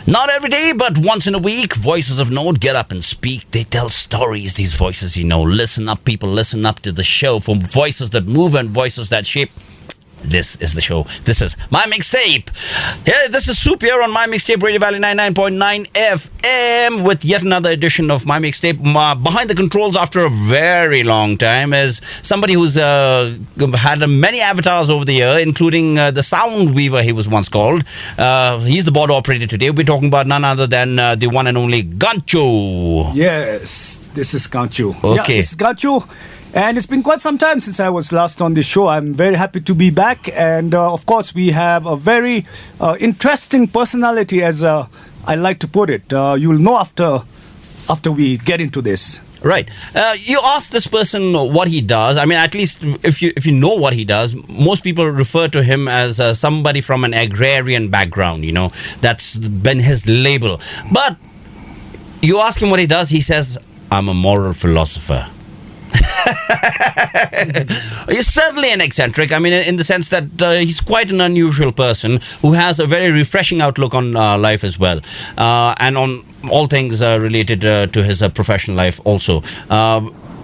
Not every day, but once in a week, Voices of Note get up and speak. They tell stories, these voices, Listen up, people, listen up to the show. For voices that move and voices that shape. This is the show. This is My Mixtape. Yeah, this is Soup here on My Mixtape, Radio Valley 99.9 FM with yet another edition of My Mixtape. Behind the controls after a very long time is somebody who's had many avatars over the year, including the Sound Weaver, he was once called. He's the board operator today. We're talking about none other than the one and only Gancho. Yes, this is Gancho. Okay. Yeah, this is Gancho. And it's been quite some time since I was last on this show. I'm very happy to be back. And of course, we have a very interesting personality, as I like to put it. You'll know after we get into this. Right. You ask this person what he does. I mean, at least if you know what he does, most people refer to him as somebody from an agrarian background, That's been his label. But you ask him what he does, he says, I'm a moral philosopher. He's certainly an eccentric. I mean, in the sense that he's quite an unusual person who has a very refreshing outlook on life as well, and on all things related to his professional life also.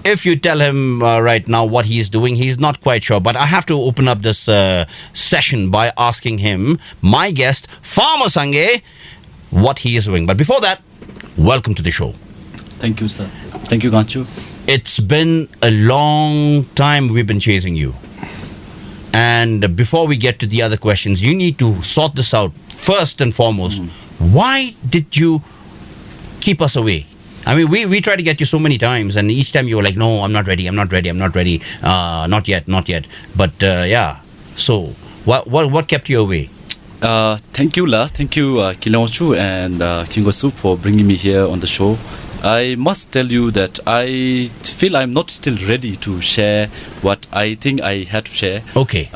If you tell him right now what he's doing, he's not quite sure. But I have to open up this session by asking him, my guest, Farmer Sangay, what he is doing. But before that, welcome to the show. Thank you, sir. Thank you, Gancho. It's been a long time we've been chasing you. And before we get to the other questions, you need to sort this out first and foremost. Why did you keep us away? I mean, we tried to get you so many times, and each time you were like, no, I'm not ready. Not yet. But yeah, so what kept you away? Thank you, La. Thank you, Kilonchu and Kingo Soup for bringing me here on the show. I must tell you that I feel I'm not still ready to share what I think I had to share. Okay.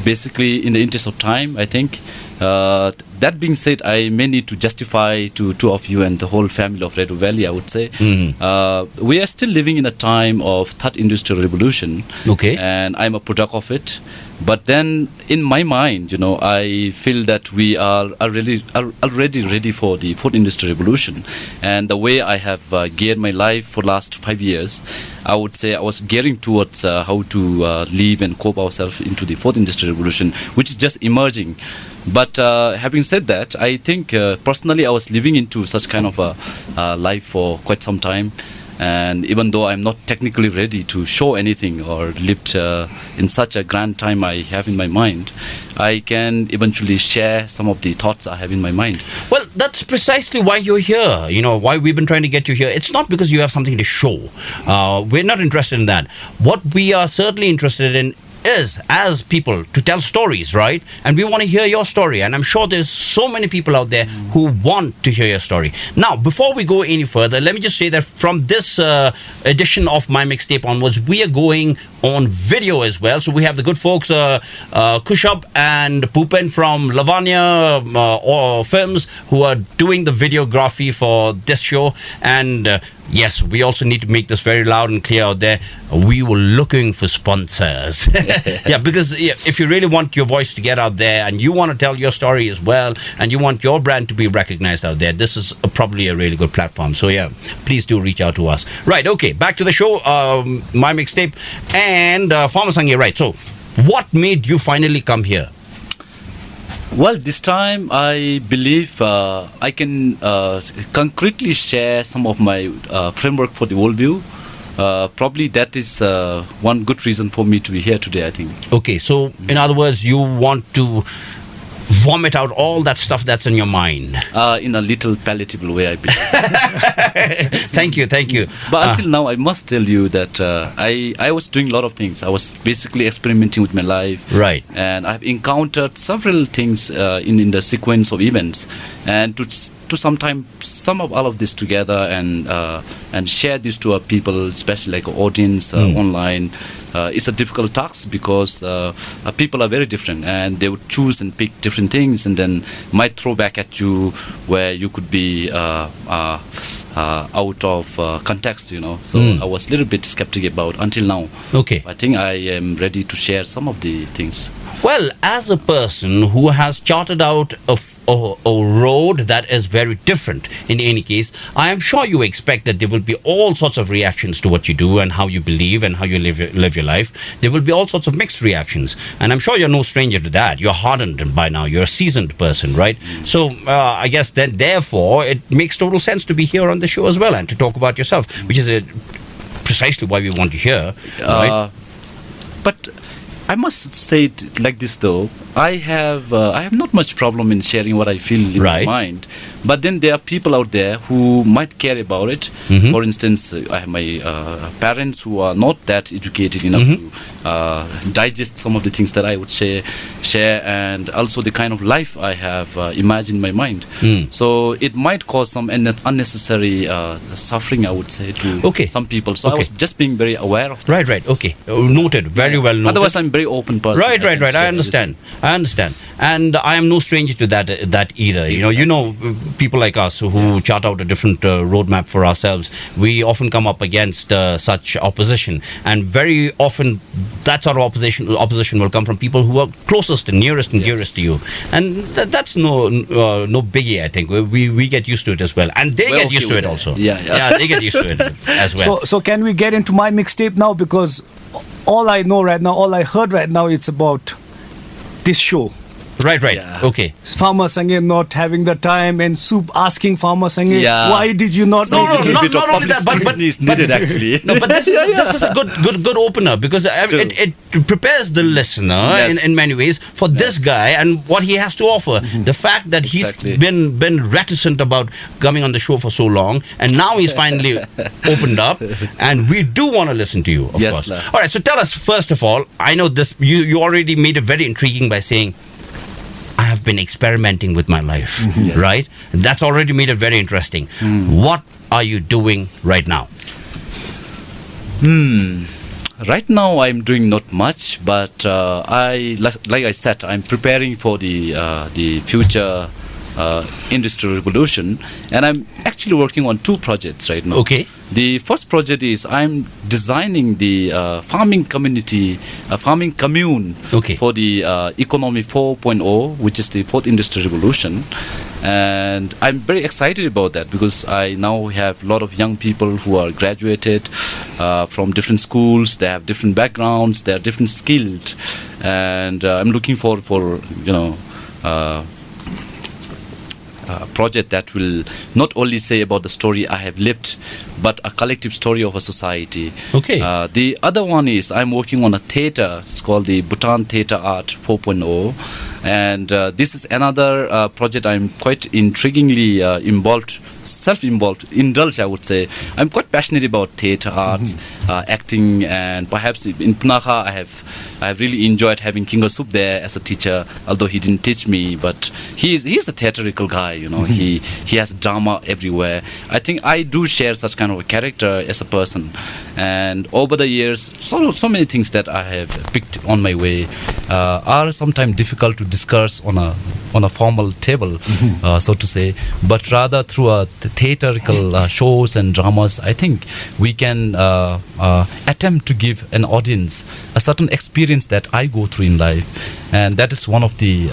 Basically, in the interest of time, I think. That being said, I may need to justify to two of you and the whole family of Radio Valley, I would say. Mm-hmm. We are still living in a time of third industrial revolution. Okay. And I'm a product of it. But then, in my mind, I feel that we are already ready for the fourth industrial revolution. And the way I have geared my life for the last 5 years, I would say I was gearing towards how to live and cope ourselves into the fourth industrial revolution, which is just emerging. But having said that, I think personally I was living into such kind of a life for quite some time. And even though I'm not technically ready to show anything or lived in such a grand time I have in my mind, I can eventually share some of the thoughts I have in my mind. Well, that's precisely why you're here. Why we've been trying to get you here. It's not because you have something to show. We're not interested in that. What we are certainly interested in is, as people, to tell stories, right? And we want to hear your story. And I'm sure there's so many people out there who want to hear your story. Now, before we go any further, let me just say that from this edition of My Mixtape onwards, we are going on video as well. So we have the good folks, Kushab and Poopen from Lavanya Films, who are doing the videography for this show. And yes, we also need to make this very loud and clear out there. We were looking for sponsors. Yeah, because if you really want your voice to get out there and you want to tell your story as well and you want your brand to be recognized out there, this is probably a really good platform. So yeah, please do reach out to us. Right, okay, back to the show, My Mixtape and Farmer Sangay. Right, so what made you finally come here? Well, this time I believe I can concretely share some of my framework for the worldview. Probably that is one good reason for me to be here today, I think. Okay, so in other words, you want to vomit out all that stuff that's in your mind. In a little palatable way, I believe. Thank you. But until now, I must tell you that I was doing a lot of things. I was basically experimenting with my life. Right. And I've encountered several things in the sequence of events. And to sometimes sum up all of this together and share this to our people, especially like audience online, it's a difficult task because people are very different and they would choose and pick different things and then might throw back at you where you could be out of context, So I was a little bit skeptical about until now. Okay. I think I am ready to share some of the things. Well, as a person who has charted out a road that is very different in any case, I am sure you expect that there will be all sorts of reactions to what you do and how you believe and how you live your life. There will be all sorts of mixed reactions. And I'm sure you're no stranger to that. You're hardened by now. You're a seasoned person, right? So I guess then, therefore, it makes total sense to be here on the show as well and to talk about yourself, which is precisely why we want to hear, right? But I must say it like this though. I have not much problem in sharing what I feel in my mind. But then there are people out there who might care about it. For instance, I have my parents who are not that educated enough to digest some of the things that I would share, and also the kind of life I have imagined in my mind. So it might cause some unnecessary suffering, I would say, to some people. So I was just being very aware of that. Right. Okay. Noted. Very well noted. Otherwise, I'm a very open person. Right. I understand. And I am no stranger to that either. You know, people like us who chart out a different roadmap for ourselves, we often come up against such opposition, and very often that sort of opposition will come from people who are closest and nearest and dearest to you, and that's no biggie. I think we get used to it as well, and they get used to it also. Yeah, they get used to it as well. So can we get into my mixtape now? Because all I know right now, all I heard right now, it's about this show. Right. Yeah. Okay. Farmer Sangay not having the time, and Soup asking Farmer Sangay, why did you not No, make it? not only that, but is needed actually. No, but this is a good opener, because it prepares the listener in many ways for this guy and what he has to offer. The fact that he's been reticent about coming on the show for so long, and now he's finally opened up, and we do want to listen to you, of course. Sir. All right, so tell us, first of all, I know this, you already made it very intriguing by saying, I have been experimenting with my life, right? That's already made it very interesting. What are you doing right now? Right now, I'm doing not much, but like I said, I'm preparing for the future industrial revolution, and I'm actually working on 2 projects right now. Okay. The first project is I'm designing the farming community, farming commune for the economy 4.0, which is the 4th industrial revolution. And I'm very excited about that, because I now have a lot of young people who are graduated from different schools. They have different backgrounds. They are different skilled, and I'm looking for project that will not only say about the story I have lived, but a collective story of a society. Okay. The other one is I'm working on a theater. It's called the Bhutan Theater Art 4.0. And this is another project I'm quite intriguingly indulged, I would say. I'm quite passionate about theater arts, acting, and perhaps in Punakha I have really enjoyed having Kinga Sup there as a teacher, although he didn't teach me, but he's a theatrical guy, he has drama everywhere. I think I do share such kind of a character as a person, and over the years so many things that I have picked on my way are sometimes difficult to discuss on a formal table, so to say, but rather through the theatrical shows and dramas, I think we can attempt to give an audience a certain experience that I go through in life, and that is one of the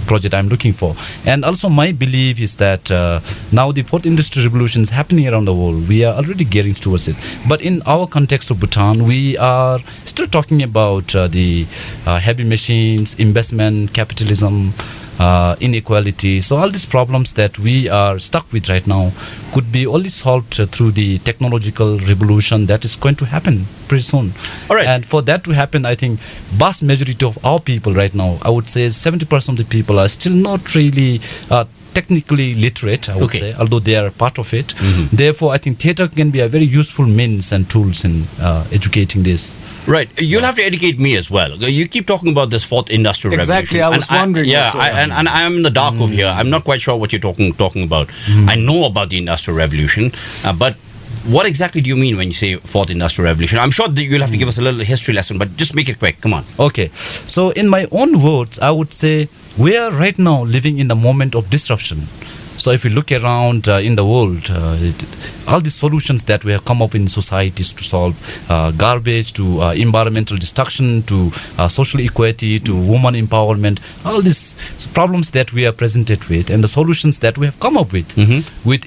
project I'm looking for. And also my belief is that now the 4th industrial revolution is happening around the world. We are already gearing towards it, but in our context of Bhutan, we are still talking about the heavy machines, investment, capitalism, inequality. So all these problems that we are stuck with right now could be only solved through the technological revolution that is going to happen pretty soon. All right. And for that to happen, I think vast majority of our people right now, I would say 70% of the people are still not really technically literate, I would say, although they are part of it. Therefore, I think theater can be a very useful means and tools in educating this. Right. You'll have to educate me as well. You keep talking about this 4th industrial revolution. Exactly. I was wondering. And I'm in the dark over here. I'm not quite sure what you're talking about. I know about the industrial revolution, but what exactly do you mean when you say 4th industrial revolution? I'm sure that you'll have to give us a little history lesson, but just make it quick. Come on. Okay. So in my own words, I would say we are right now living in a moment of disruption. So if you look around in the world, all the solutions that we have come up in societies to solve garbage, to environmental destruction, to social equity, to woman empowerment, all these problems that we are presented with, and the solutions that we have come up with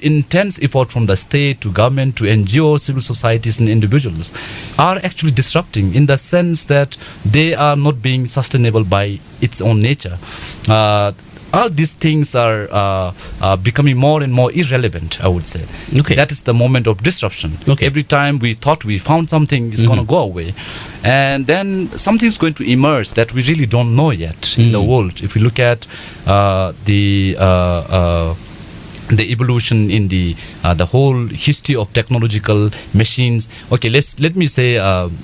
intense effort from the state to government to NGOs, civil societies and individuals, are actually disrupting in the sense that they are not being sustainable by its own nature. All these things are becoming more and more irrelevant, I would say. Okay. That is the moment of disruption. Okay. Every time we thought we found something, it's going to go away. And then something's going to emerge that we really don't know yet in the world. If we look at the evolution in the whole history of technological machines. Okay, let me say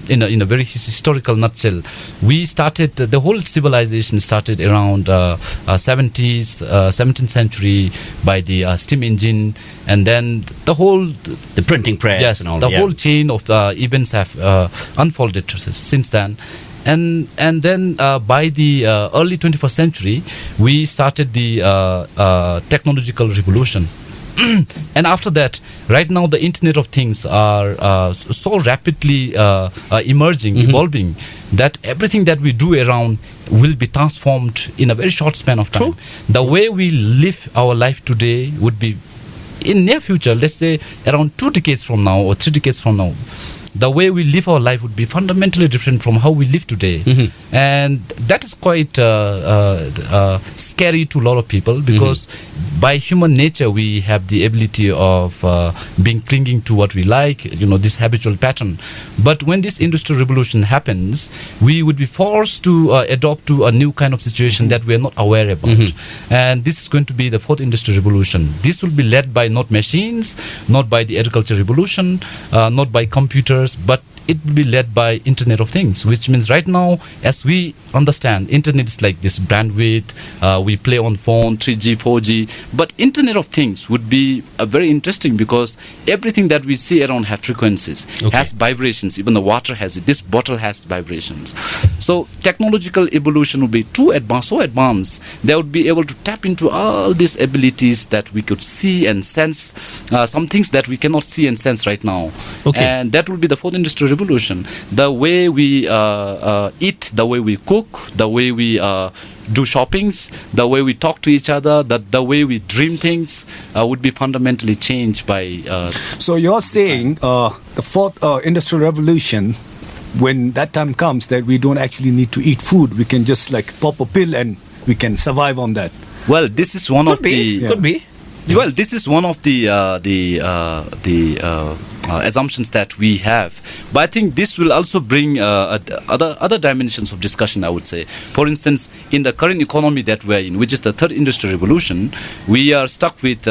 in a very historical nutshell, we started the whole civilization started around 17th century by the steam engine, and then the printing press, yes, and all the whole chain of events have unfolded since then. And then by the early 21st century, we started the technological revolution. And after that, right now, the Internet of Things are so rapidly emerging, evolving, that everything that we do around will be transformed in a very short span of time. True. The way we live our life today would be, in near future, let's say around 2 decades from now or 3 decades from now, the way we live our life would be fundamentally different from how we live today. And that is quite scary to a lot of people, because by human nature we have the ability of being clinging to what we like, this habitual pattern. But when this industrial revolution happens, we would be forced to adopt to a new kind of situation that we are not aware about. And this is going to be the 4th industrial revolution. This will be led by not machines, not by the agricultural revolution, not by computers, but it will be led by Internet of Things, which means right now, as we understand, Internet is like this bandwidth, we play on phone, 3G, 4G, but Internet of Things would be very interesting, because everything that we see around have frequencies, has vibrations, even the water has it, this bottle has vibrations. So technological evolution would be too advanced, so advanced, they would be able to tap into all these abilities that we could see and sense, some things that we cannot see and sense right now. And that will be the 4th industrial revolution. The way we eat, the way we cook, the way we do shoppings, the way we talk to each other, the way we dream things would be fundamentally changed by... So you're saying the 4th industrial revolution, when that time comes, that we don't actually need to eat food, we can just like pop a pill and we can survive on that. Well, this is one Could be. Well, this is one of the assumptions that we have, but I think this will also bring other dimensions of discussion, I would say. For instance, in the current economy that we're in, which is the 3rd industrial revolution, we are stuck with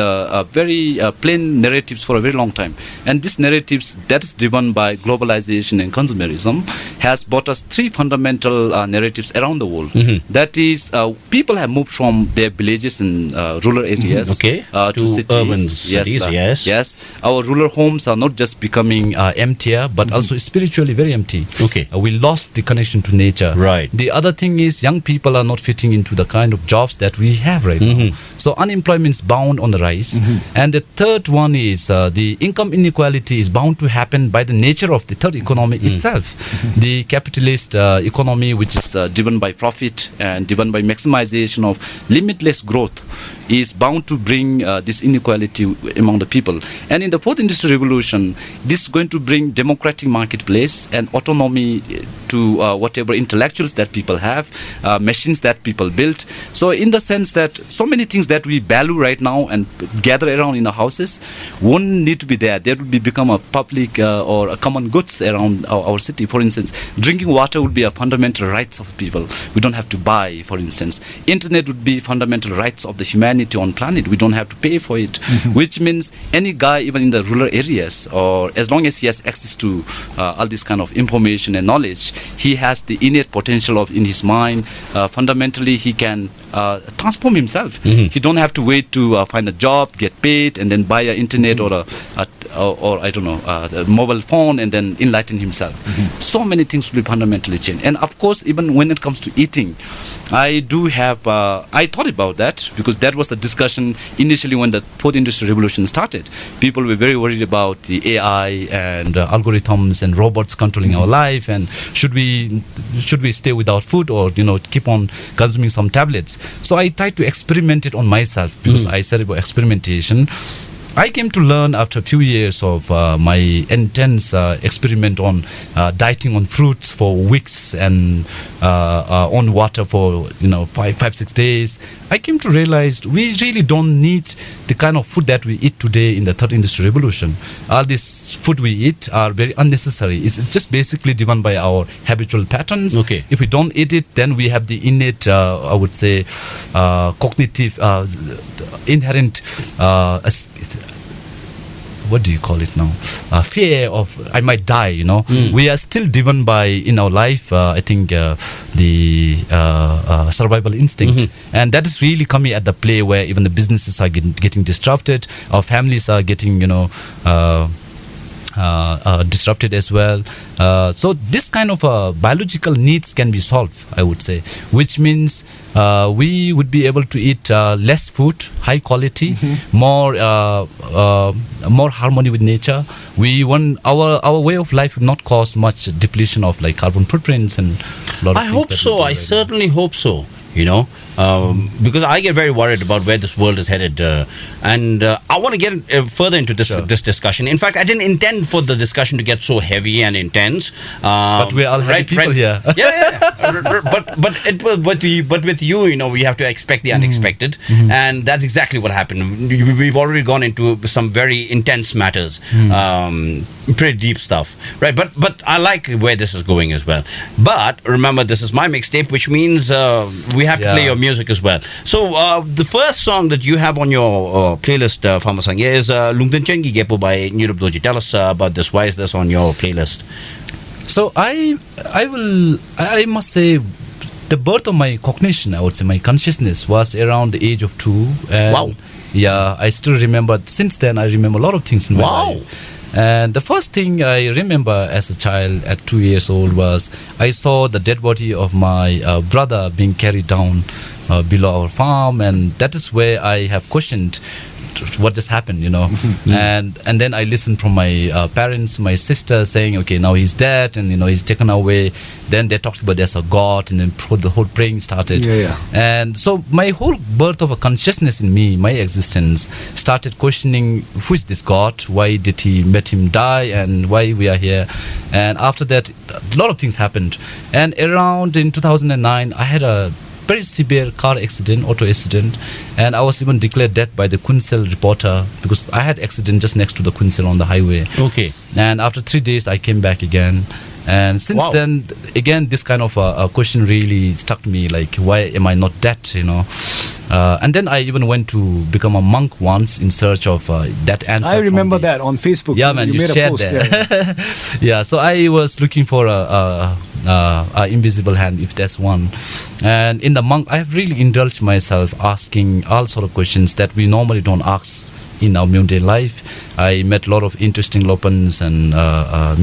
very plain narratives for a very long time, and these narratives that is driven by globalization and consumerism has brought us 3 fundamental narratives around the world. That is, people have moved from their villages and rural areas to cities. Urban cities. Yes, our rural homes are not just becoming emptier, but also spiritually very empty. We lost the connection to nature. Right. The other thing is, young people are not fitting into the kind of jobs that we have right now. So unemployment is bound on the rise. And the third one is the income inequality is bound to happen by the nature of the third economy itself. The capitalist economy, which is driven by profit and driven by maximization of limitless growth, is bound to bring this inequality among the people. And in the 4th industrial revolution, this is going to bring democratic marketplace and autonomy to whatever intellectuals that people have, machines that people build. So in the sense that so many things that we value right now and gather around in our houses won't need to be there. They would become a public or a common goods around our city. For instance, drinking water would be a fundamental rights of people. We don't have to buy, for instance. Internet would be fundamental rights of the humanity on planet. We don't have to pay for it, which means any guy, even in the rural areas, or as long as he has access to all this kind of information and knowledge, he has the innate potential of in his mind. Fundamentally, he can transform himself. He don't have to wait to find a job, get paid, and then buy an internet or I don't know, a mobile phone, and then enlighten himself. So many things will be fundamentally changed. And of course, even when it comes to eating, I do have, I thought about that, because that was the discussion initially when the fourth industrial revolution started. People were very worried about the AI and algorithms and robots controlling our life, and should we stay without food, or keep on consuming some tablets. So I tried to experiment it on myself, because I said about experimentation. I came to learn after a few years of my intense experiment on dieting on fruits for weeks and on water for 5-6 days. I came to realize we really don't need the kind of food that we eat today in the third industrial revolution. All this food we eat are very unnecessary. It's just basically driven by our habitual patterns. Okay. If we don't eat it, then we have the innate, I would say, cognitive, inherent, what do you call it now? Fear of I might die. We are still driven by in our life. I think the survival instinct, and that is really coming at the play where even the businesses are getting disrupted. Our families are getting disrupted as well. So this kind of biological needs can be solved, I would say, which means we would be able to eat less food, high quality, more harmony with nature. We want our way of life would not cause much depletion of like carbon footprints and a lot of I hope so. I certainly hope so. Because I get very worried about where this world is headed, and I want to get further into this discussion. In fact, I didn't intend for the discussion to get so heavy and intense. But we're all happy people here. But with you, we have to expect the unexpected, and that's exactly what happened. We've already gone into some very intense matters, pretty deep stuff, right? But I like where this is going as well. But remember, this is my mixtape, which means we have to play your music as well. So the first song that you have on your playlist, Farmer Sangay, is Lungden Chengi Gepo by Nirub Doji. Tell us about this. Why is this on your playlist? So I must say, the birth of my cognition, I would say, my consciousness was around the age of 2. And wow. Yeah, I still remember. Since then, I remember a lot of things in my life. And the first thing I remember as a child at 2 years old was I saw the dead body of my brother being carried down below our farm, and that is where I have questioned what just happened, and then I listened from my parents, my sister saying, okay, now he's dead, and he's taken away. Then they talked about there's a God, and then the whole praying started. And so my whole birth of a consciousness in me, my existence, started questioning, who is this God? Why did he let him die, and why we are here? And after that, a lot of things happened. And around in 2009, I had a very severe car accident, auto accident, and I was even declared dead by the Kunsel reporter because I had accident just next to the Kunsel on the highway. Okay. And after 3 days, I came back again. And since then, again, this kind of a question really stuck me, like, why am I not dead, and then I even went to become a monk once in search of that answer. I remember that on Facebook. Yeah, man, you made shared a post that. Yeah, so I was looking for a invisible hand, if that's one. And in the monk, I have really indulged myself asking all sort of questions that we normally don't ask in our mundane life. I met a lot of interesting Lopans and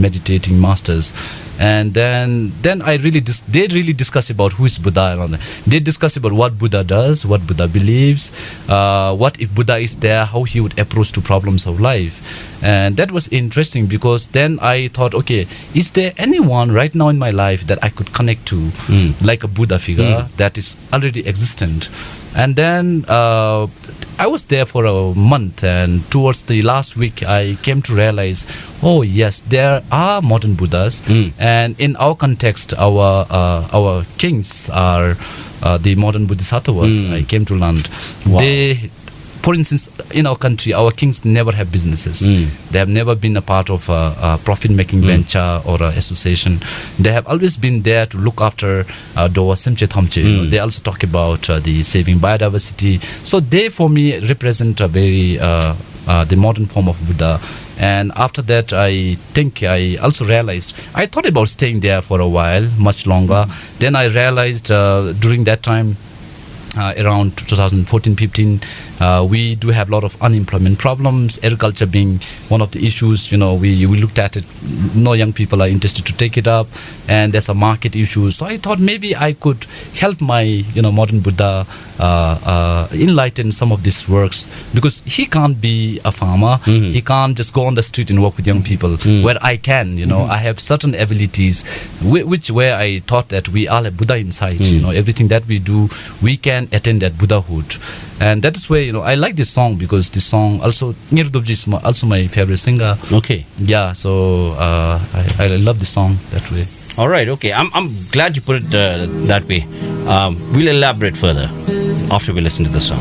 meditating masters, and then I really they really discuss about who is Buddha, and they discuss about what Buddha does, what Buddha believes, what if Buddha is there, how he would approach to problems of life. And that was interesting because then I thought, okay, is there anyone right now in my life that I could connect to, like a Buddha figure that is already existent? And then I was there for a month, and towards the last week I came to realize, oh yes, there are modern Buddhas, and in our context our kings are the modern Bodhisattvas. I came to learn. They, for instance, in our country, our kings never have businesses. They have never been a part of a profit-making venture or an association. They have always been there to look after Dowa Simche Thamche. They also talk about the saving biodiversity. So they, for me, represent a very the modern form of Buddha. And after that, I think I also realized, I thought about staying there for a while, much longer. Then I realized during that time, around 2014-15, we do have a lot of unemployment problems, agriculture being one of the issues. We looked at it, no young people are interested to take it up, and there's a market issue. So I thought maybe I could help my modern Buddha enlighten some of these works, because he can't be a farmer, he can't just go on the street and work with young people, where I can. I have certain abilities where I thought that we all have Buddha inside. Everything that we do, we can attain that Buddhahood. And that is where I like this song, because this song also, Nirudobji is also my favorite singer. Okay. Yeah, so I love this song that way. All right, okay. I'm glad you put it that way. We'll elaborate further after we listen to the song.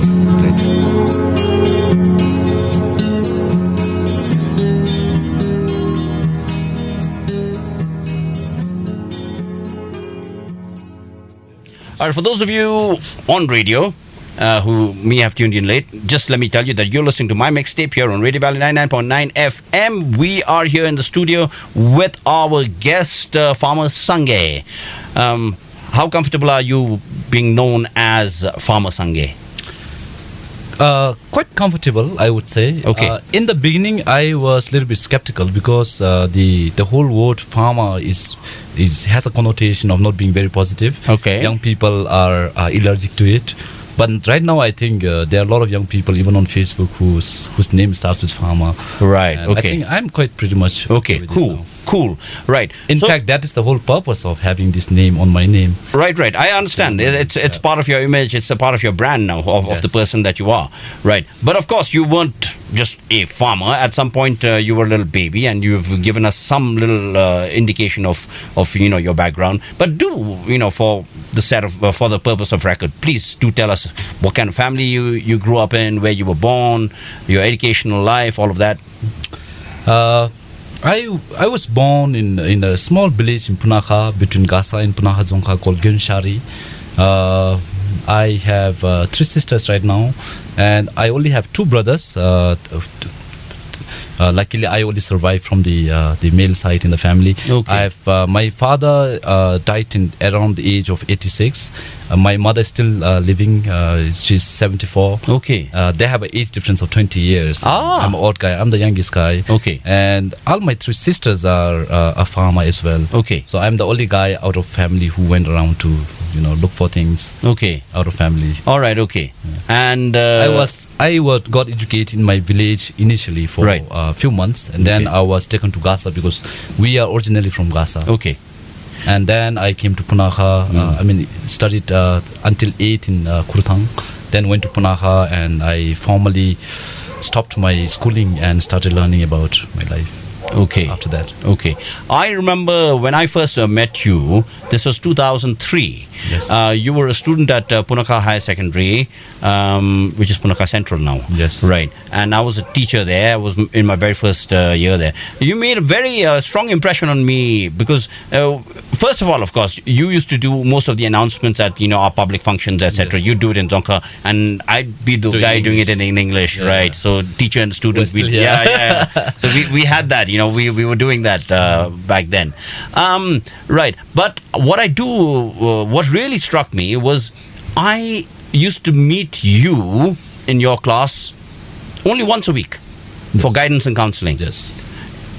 All right, for those of you on radio who may have tuned in late, just let me tell you that you're listening to my mixtape here on Radio Valley 99.9 FM. We are here in the studio with our guest, Farmer Sangay. How comfortable are you being known as Farmer Sangay? Quite comfortable, I would say. Okay. In the beginning, I was a little bit skeptical, because the whole word farmer has a connotation of not being very positive. Okay. Young people are allergic to it. But right now, I think there are a lot of young people, even on Facebook, whose name starts with farmer. Right. And Okay. I think I'm quite pretty much Okay. with this now. Cool. Right. In So- fact, that is the whole purpose of having this name on my name. Right. I understand. It's part of your image. It's a part of your brand now of the person that you are. Right. But of course, you weren't just a farmer. At some point, you were a little baby, and you've given us some little indication of your background. But for the purpose of record, please do tell us what kind of family you grew up in, where you were born, your educational life, all of that. I was born in a small village in Punakha, between Gasa and Punakha Dzongkha, called Gyenshari. I have 3 sisters right now, and I only have 2 brothers. Luckily, I only survived from the male side in the family. Okay. I have my father died around the age of 86. My mother is still living. She's 74. Okay. They have an age difference of 20 years. Ah. I'm an old guy. I'm the youngest guy. Okay. And all my 3 sisters are a farmer as well. Okay. So I'm the only guy out of family who went around to look for things Okay. out of family. All right. Okay. And I got educated in my village initially for Right. a few months, and then Okay. I was taken to Gasa, because we are originally from Gasa. Okay. And then I came to Punakha. Studied until 8 in Kurthang, then went to Punakha, and I formally stopped my schooling and started learning about my life. Okay. After that. Okay. I remember when I first met you, this was 2003. Yes. You were a student at Punakha Higher Secondary, which is Punakha Central now. Yes. Right. And I was a teacher there. I was in my very first year there. You made a very strong impression on me, because first of all, of course, you used to do most of the announcements at our public functions, etc. Yes. You do it in Dzongkha, and I'd be the guy doing it in English, Yeah. right? So teacher and student, We're still here. yeah. So we had that, we were doing that back then. Right. But what really struck me was I used to meet you in your class only once a week for guidance and counseling. Yes.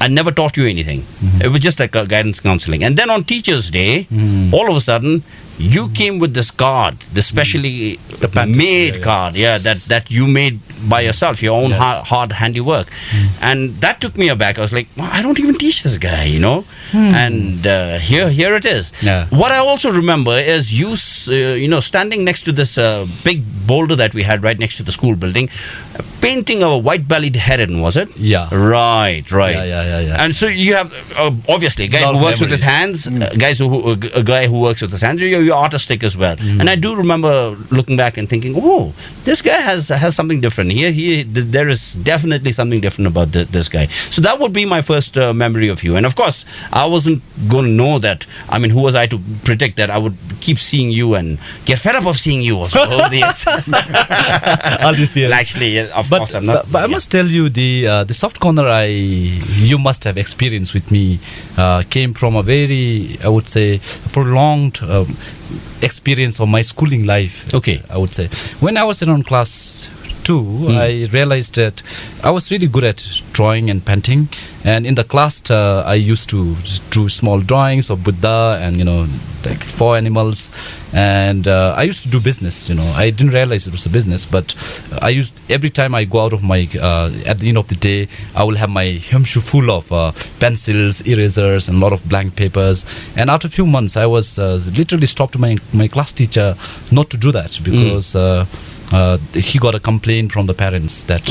I never taught you anything. It was just like guidance counseling. And then on Teachers' Day, all of a sudden, you came with this card, this specially made card, that you made by yourself, your own hard handiwork. And that took me aback. I was like, well, I don't even teach this guy, And here it is. Yeah. What I also remember is you standing next to this big boulder that we had right next to the school building, painting a white-bellied heron, was it? Yeah. Right. Yeah. And so you have obviously a guy Lot who of works with his memories. hands, a guy who works with his hands. You're artistic as well. And I do remember looking back and thinking, oh, this guy has something different. different. There is definitely something different about this guy. So that would be my first memory of you. And of course, I wasn't going to know that. I mean, who was I to predict that I would keep seeing you and get fed up of seeing you also over the years? All these years. Actually, yeah, of course, I'm not. But I must tell you, the soft corner you must have experienced with me came from a very, I would say, prolonged experience of my schooling life. Okay. I would say when I was around class 2, I realized that I was really good at drawing and painting, and in the class I used to do small drawings of Buddha and like 4 animals, and I used to do business. I didn't realize it was a business, but I used, every time I go out of my at the end of the day, I will have my hymshu full of pencils, erasers, and a lot of blank papers. And after a few months, I was literally stopped my class teacher not to do that because he got a complaint from the parents that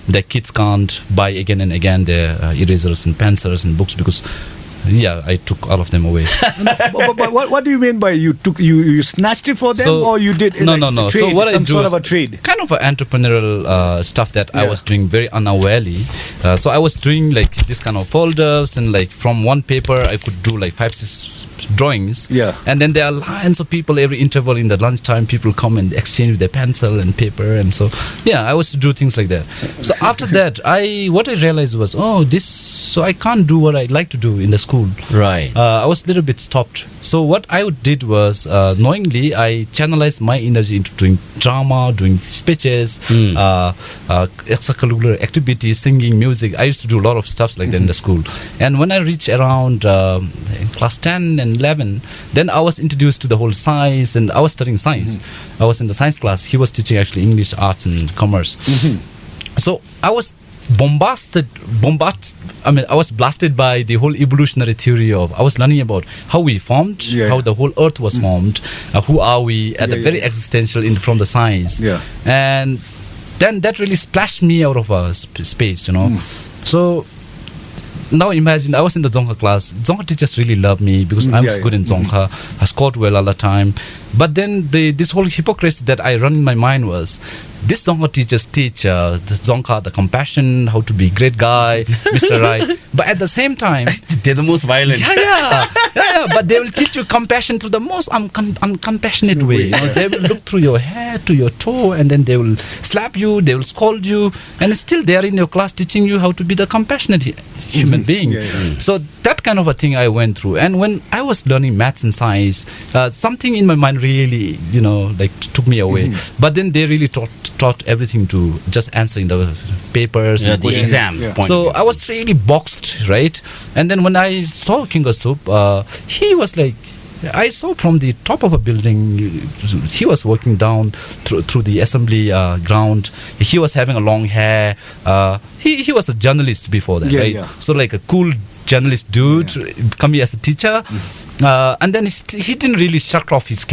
their kids can't buy again and again their erasers and pencils and books because I took all of them away. but what do you mean by you snatched it for them, or you did no. Trade, so what some I do sort is of a trade? Kind of an entrepreneurial stuff that I was doing very unawarely. So I was doing like this kind of folders, and like from one paper I could do like 5-6 drawings. And then there are lines of people every interval in the lunchtime. People come and exchange their pencil and paper, and so I was to do things like that. So after that, what I realized was, so I can't do what I like to do in the school. Right. I was a little bit stopped. So what I did was, knowingly, I channelized my energy into doing drama, doing speeches, extracurricular activities, singing, music. I used to do a lot of stuff like that in the school. And when I reached around class 10 and 11, then I was introduced to the whole science, and I was studying science. I was in the science class. He was teaching actually English, arts, and commerce. So I was I was blasted by the whole evolutionary theory I was learning about how we formed, how the whole earth was formed, who are we at the very existential from the science. And then that really splashed me out of space, So now imagine I was in the Dzongkha class. Dzongkha teachers really loved me because I was good in Dzongkha. I scored well all the time. But then this whole hypocrisy that I run in my mind was, these Dzongkha teachers teach Dzongkha the compassion, how to be a great guy, Mr. Right. But at the same time, they're the most violent. But they will teach you compassion through the most uncompassionate way. They will look through your head to your toe, and then they will slap you, they will scold you, and still they are in your class teaching you how to be the compassionate human being. So that kind of a thing I went through. And when I was learning maths and science, something in my mind really, took me away. But then they really taught everything to just answering the papers and the exam. So I was really boxed, right? And then when I saw King of Soup, he was like, I saw from the top of a building, he was walking down through the assembly ground. He was having a long hair. He was a journalist before that, right? So like a cool journalist dude coming as a teacher. And then he didn't really shut off his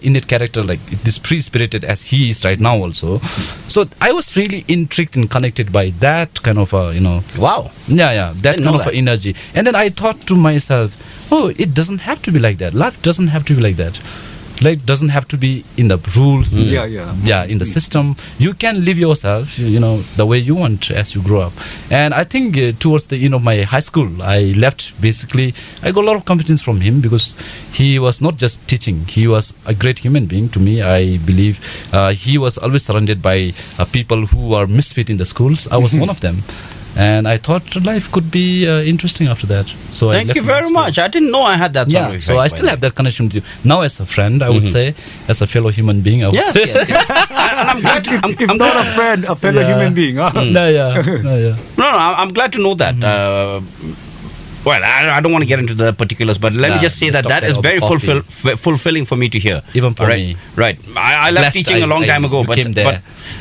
innate character, like this free-spirited as he is right now also. So I was really intrigued and connected by that kind of Wow. That kind of energy. And then I thought to myself, it doesn't have to be like that. Life doesn't have to be like that. Life doesn't have to be in the rules, in the system. You can live yourself, the way you want as you grow up. And I think towards the end of my high school, I left basically. I got a lot of competence from him because he was not just teaching. He was a great human being to me. I believe he was always surrounded by people who were misfit in the schools. I was one of them. And I thought life could be interesting after that. So thank you very much. I didn't know I had that sort of effect. So I still have that connection with you. Now as a friend, I would say, as a fellow human being, I would say. And I'm glad if not a friend, a fellow human being. Huh? No, I'm glad to know that. Well, I don't want to get into the particulars, but let me just say that is very fulfilling for me to hear. Even for me. Right. I left teaching a long time ago, but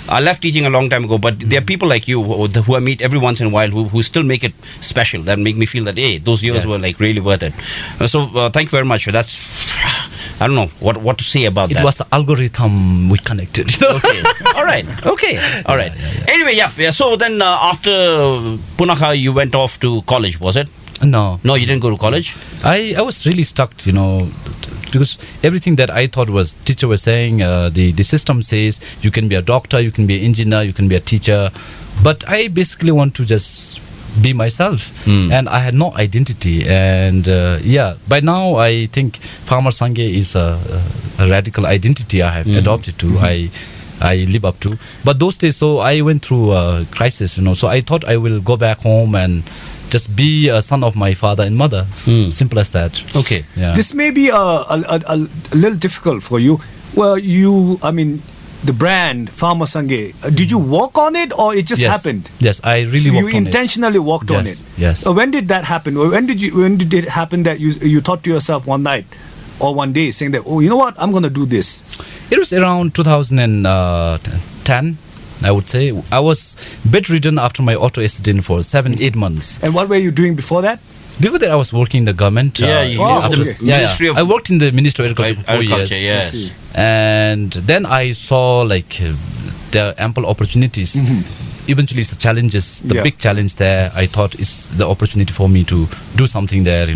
I left teaching a long time ago. But there are people like you who I meet every once in a while who still make it special. That make me feel that those years were like really worth it. So thank you very much. That's. I don't know what to say about that. It was the algorithm we connected. Okay. All right. Anyway, So then after Punakha, you went off to college, was it? No, you didn't go to college. I was really stuck, because everything that I thought was teacher was saying, the system says you can be a doctor, you can be an engineer, you can be a teacher, but I basically want to just be myself, and I had no identity. And by now I think Farmer Sangay is a radical identity I have adopted to. I live up to. But those days, so I went through a crisis, so I thought I will go back home and just be a son of my father and mother. Simple as that. Okay. Yeah. This may be a little difficult for you. Well, the brand Farmer Sangay, did you work on it or it just happened? Yes, I really So worked you on it. intentionally worked on it. Yes. When did that happen? When did it happen that you thought to yourself one night or one day saying that, oh, you know what, I'm going to do this? It was around 2010, I would say. I was bedridden after my auto accident for 7-8 months. And what were you doing before that? Before that, I was working in the government. Ministry of I worked in the Ministry of Agriculture for 4 years. Yes. And then I saw there are ample opportunities. Eventually, it's the challenges, the big challenge there. I thought it's the opportunity for me to do something there,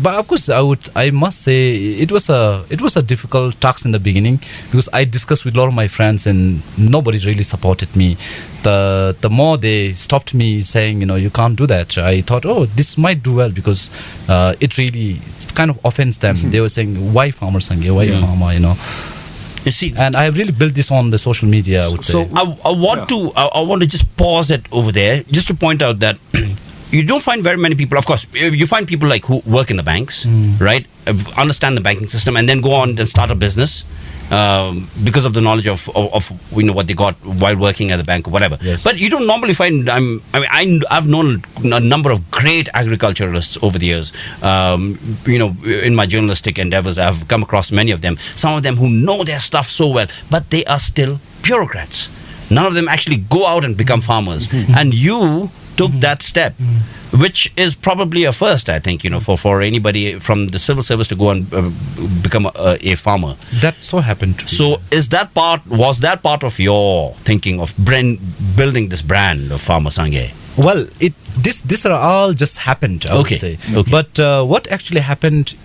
But of course, I must say it was a difficult task in the beginning, because I discussed with a lot of my friends and nobody really supported me. The more they stopped me saying, you can't do that, I thought, oh, this might do well, because it kind of offends them. They were saying, why Farmer Sangay, why Farmer, You see, and I have really built this on the social media, I would say. So I want to just pause it over there, just to point out that you don't find very many people. Of course, you find people who work in the banks, right? Understand the banking system, and then go on and start a business because of the knowledge of what they got while working at the bank or whatever. Yes. But you don't normally find. I've known a number of great agriculturalists over the years. In my journalistic endeavors, I've come across many of them. Some of them who know their stuff so well, but they are still bureaucrats. None of them actually go out and become farmers. And you took that step, which is probably a first, I think, for anybody from the civil service to go and become a farmer. That so happened to be. So was that part of your thinking of building this brand of Farmer Sangay? Well, these are all just happened, I would say. Okay. But what actually happened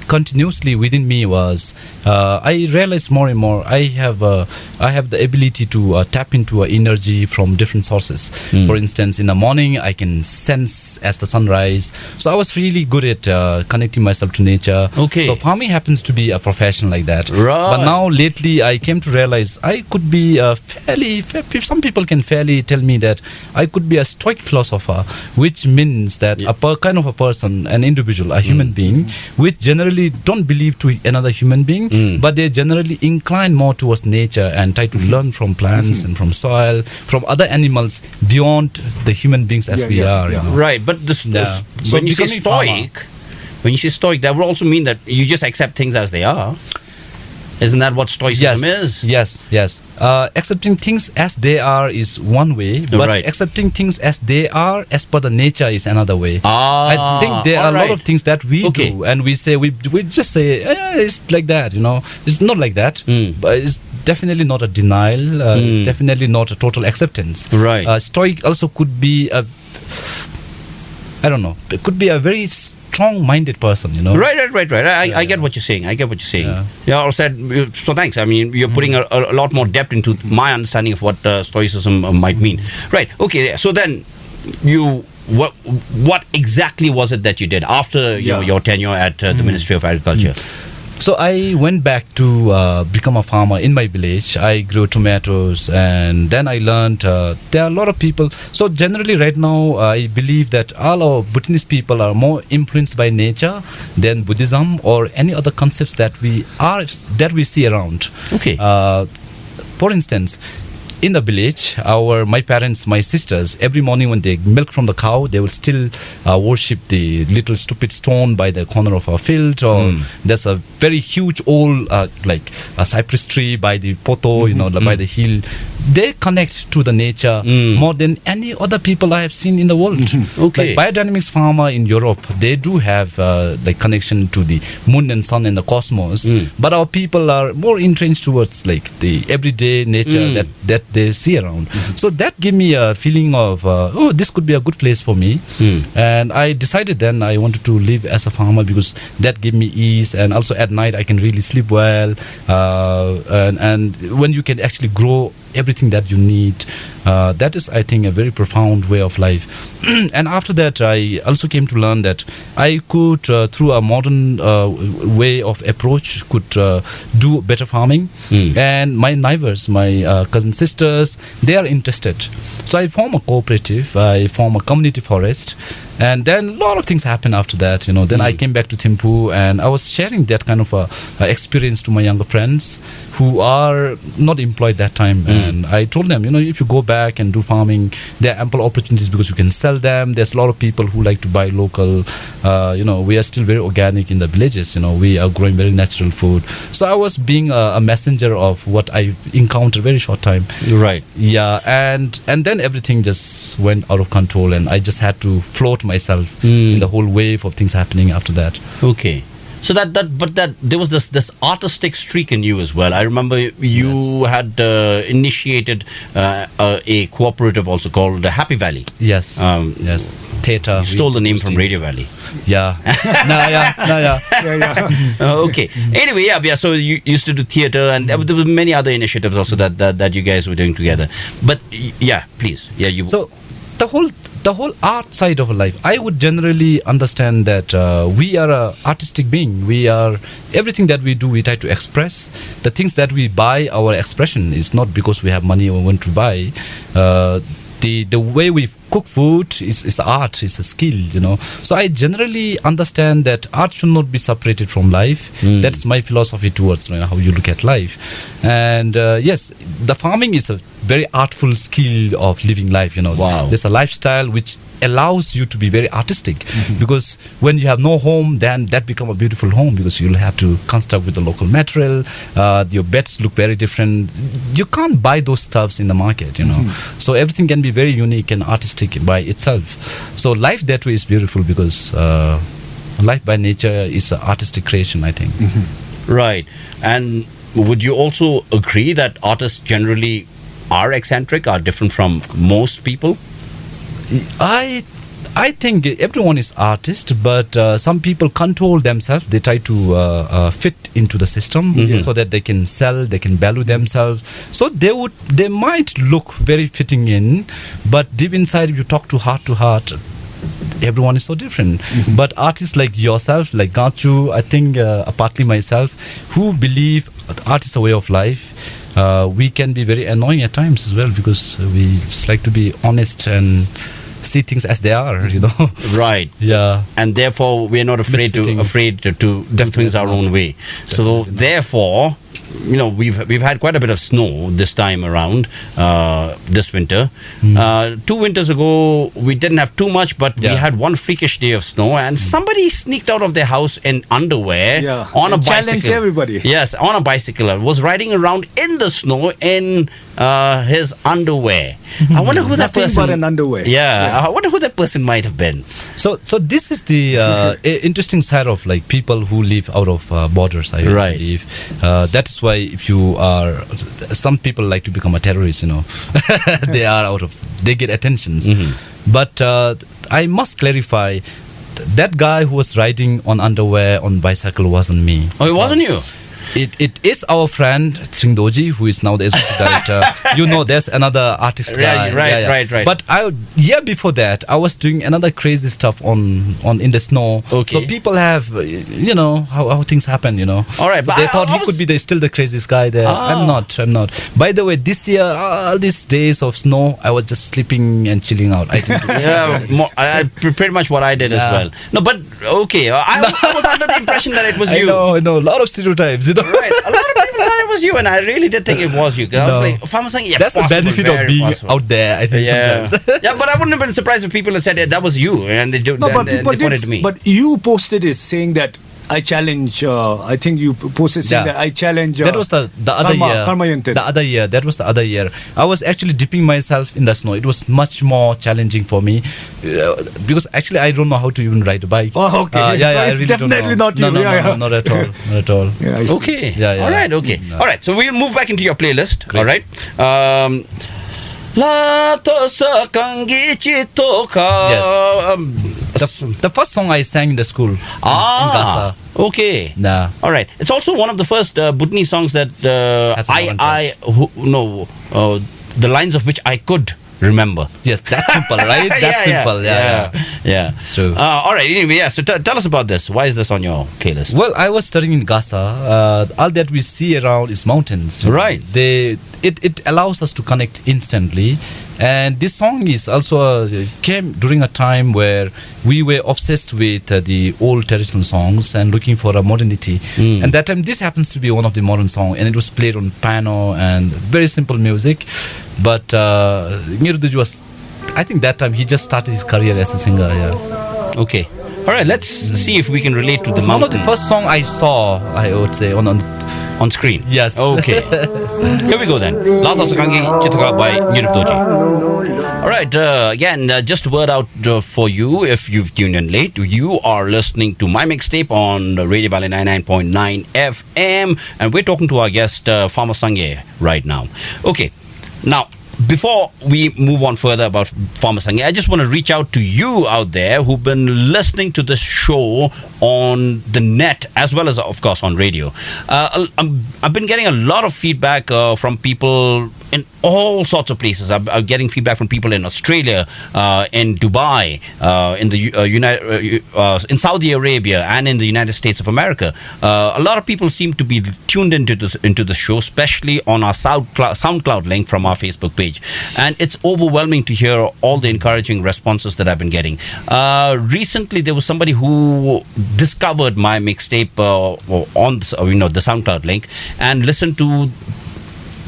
continuously within me was I realized more and more I have the ability to tap into energy from different sources. For instance, in the morning I can sense as the sunrise. So I was really good at connecting myself to nature. Okay. So farming happens to be a profession like that. Right. But now lately I came to realize I could be some people can fairly tell me that I could be a stoic philosopher, which means that kind of a person, an individual, a human being, which generally don't believe to another human being, but they generally incline more towards nature and try to learn from plants and from soil, from other animals beyond the human beings as we are. Right, but So when you say stoic, that would also mean that you just accept things as they are. Isn't that what stoicism is? Yes. Accepting things as they are is one way, but accepting things as they are as per the nature is another way. I think there are a lot of things that we do, and we say we just say it's like that. It's not like that, but it's definitely not a denial. It's definitely not a total acceptance. Right. Stoic also could be it could be a very strong-minded person, Right. I get what you're saying. Yeah. Or said, so thanks. I mean, you're putting a lot more depth into my understanding of what stoicism might mean. Right. Okay. So then, what exactly was it that you did after your tenure at the Ministry of Agriculture? So I went back to become a farmer in my village. I grew tomatoes, and then I learned there are a lot of people. So generally right now, I believe that all our Bhutanese people are more influenced by nature than Buddhism or any other concepts that we see around. Okay. For instance, in the village, my parents, my sisters, every morning when they milk from the cow, they will still worship the little stupid stone by the corner of our field. Or there's a very huge old, like a cypress tree by the poto, by the hill. They connect to the nature more than any other people I have seen in the world. Okay. Like biodynamics farmer in Europe, they do have the connection to the moon and sun and the cosmos. But our people are more entrenched towards like the everyday nature that they see around. So that gave me a feeling of, this could be a good place for me. And I decided then I wanted to live as a farmer because that gave me ease, and also at night I can really sleep well. And when you can actually grow everything that you need, that is, I think, a very profound way of life. And after that, I also came to learn that I could, through a modern way of approach, could do better farming. And my neighbors, my cousin sisters, they are interested. So I form a cooperative, I form a community forest. And then a lot of things happened after that, Then I came back to Thimphu, and I was sharing that kind of experience to my younger friends who are not employed that time. And I told them, if you go back and do farming, there are ample opportunities because you can sell them. There's a lot of people who like to buy local. We are still very organic in the villages. We are growing very natural food. So I was being a messenger of what I encountered very short time. Right. Yeah, and then everything just went out of control, and I just had to float myself in the whole wave of things happening after that. Okay. So that there was this artistic streak in you as well. I remember you had initiated a cooperative also called Happy Valley. Yes. Yes. Theatre. You stole the name from Radio Valley. Yeah. Okay. Anyway, yeah. So you used to do theatre, and there were many other initiatives also that you guys were doing together. But yeah, please. Yeah, you. So the whole art side of life, I would generally understand that we are an artistic being. We are, everything that we do, we try to express. The things that we buy, our expression is not because we have money or want to buy. The way we cook food is art, is a skill, So I generally understand that art should not be separated from life. That's my philosophy towards how you look at life. And yes, the farming is a very artful skill of living life. Wow. There's a lifestyle which allows you to be very artistic, because when you have no home, then that become a beautiful home, because you'll have to construct with the local material. Your beds look very different. You can't buy those stuffs in the market, So everything can be very unique and artistic by itself. So life that way is beautiful, because life by nature is an artistic creation, I think. Right. And would you also agree that artists generally are eccentric, are different from most people? I think everyone is artist, but some people control themselves. They try to fit into the system so that they can sell, they can value themselves. So they might look very fitting in, but deep inside, if you talk to heart, everyone is so different. But artists like yourself, like Gachu, I think partly myself, who believe art is a way of life, we can be very annoying at times as well, because we just like to be honest and see things as they are, Right. Yeah. And therefore, we're not afraid to do things our own way. So therefore, we've had quite a bit of snow this time around, this winter. 2 winters ago, we didn't have too much, but we had one freakish day of snow, and somebody sneaked out of their house in underwear on a bicycle. Challenged everybody. Yes, on a bicycle. Was riding around in the snow in his underwear. I wonder who that person. But an underwear. Yeah, I wonder who that person might have been. So this is the interesting side of like people who live out of borders. I believe that's why if you are, some people like to become a terrorist. They get attentions. But I must clarify, that guy who was riding on underwear on bicycle wasn't me. Oh, it wasn't you? It is our friend Sringdoji, who is now the executive director. There's another artist guy. Right. But year before that, I was doing another crazy stuff on in the snow. Okay. So people have, how things happen. All right, so but they thought he could be still the craziest guy there. I'm not. By the way, this year, all these days of snow, I was just sleeping and chilling out. I think. Pretty much what I did as well. No, but okay, I was under the impression that it was you. I know, a lot of stereotypes. Right, a lot of people thought it was you, and I really did think it was you. I was like, Farmer Sangay, that's the benefit of being out there, I think. Sometimes. Yeah, but I wouldn't have been surprised if people had said that was you, and they pointed to me. But you posted it saying that I challenge. I think you posted saying Yeah. that I challenge. That was the other year. Karma Yanted. The other year. That was the other year. I was actually dipping myself in the snow. It was much more challenging for me because actually I don't know how to even ride a bike. Oh, okay. Yeah, So yeah. I it's really definitely don't know. not you. No, Yeah, yeah. not at all. Not at all. Yeah, I see. Okay. Yeah, yeah. All right. Okay. No. All right. So we'll move back into your playlist. Great. All right. La to sakangi chito ka. The first song I sang in the school in Gaza. Okay. Nah. All right. It's also one of the first Bhutni songs that Has a modern the lines of which I could remember. Yes, that's simple, right? That's simple. Yeah. It's true. All right. Anyway, yeah. So tell us about this. Why is this on your playlist? Well, I was studying in Gaza. All that we see around is mountains. Right. It allows us to connect instantly. And this song is also came during a time where we were obsessed with the old traditional songs and looking for a modernity. And that time, this happens to be one of the modern songs, and it was played on piano and very simple music. But Nirduj was, I think that time he just started his career as a singer. Yeah. Okay. All right. Let's see if we can relate to the It's one of mountain the first song I saw, I would say, on screen. Yes. Okay. Here we go then. Lata Sakangi Chitaka by Niruptoji. All right. Again, just a word out for you if you've tuned in late. You are listening to my mixtape on Radio Valley 99.9 FM, and we're talking to our guest Farmer Sangay right now. Okay. Now, before we move on further about Farmer Sangay, I just want to reach out to you out there who've been listening to this show on the net as well as, of course, on radio. I've been getting a lot of feedback from people in all sorts of places. I'm getting feedback from people in Australia, in Dubai, in Saudi Arabia, and in the United States of America. A lot of people seem to be tuned into the show, especially on our SoundCloud link from our Facebook page. And it's overwhelming to hear all the encouraging responses that I've been getting. Recently, there was somebody who discovered my mixtape on the SoundCloud link and listened to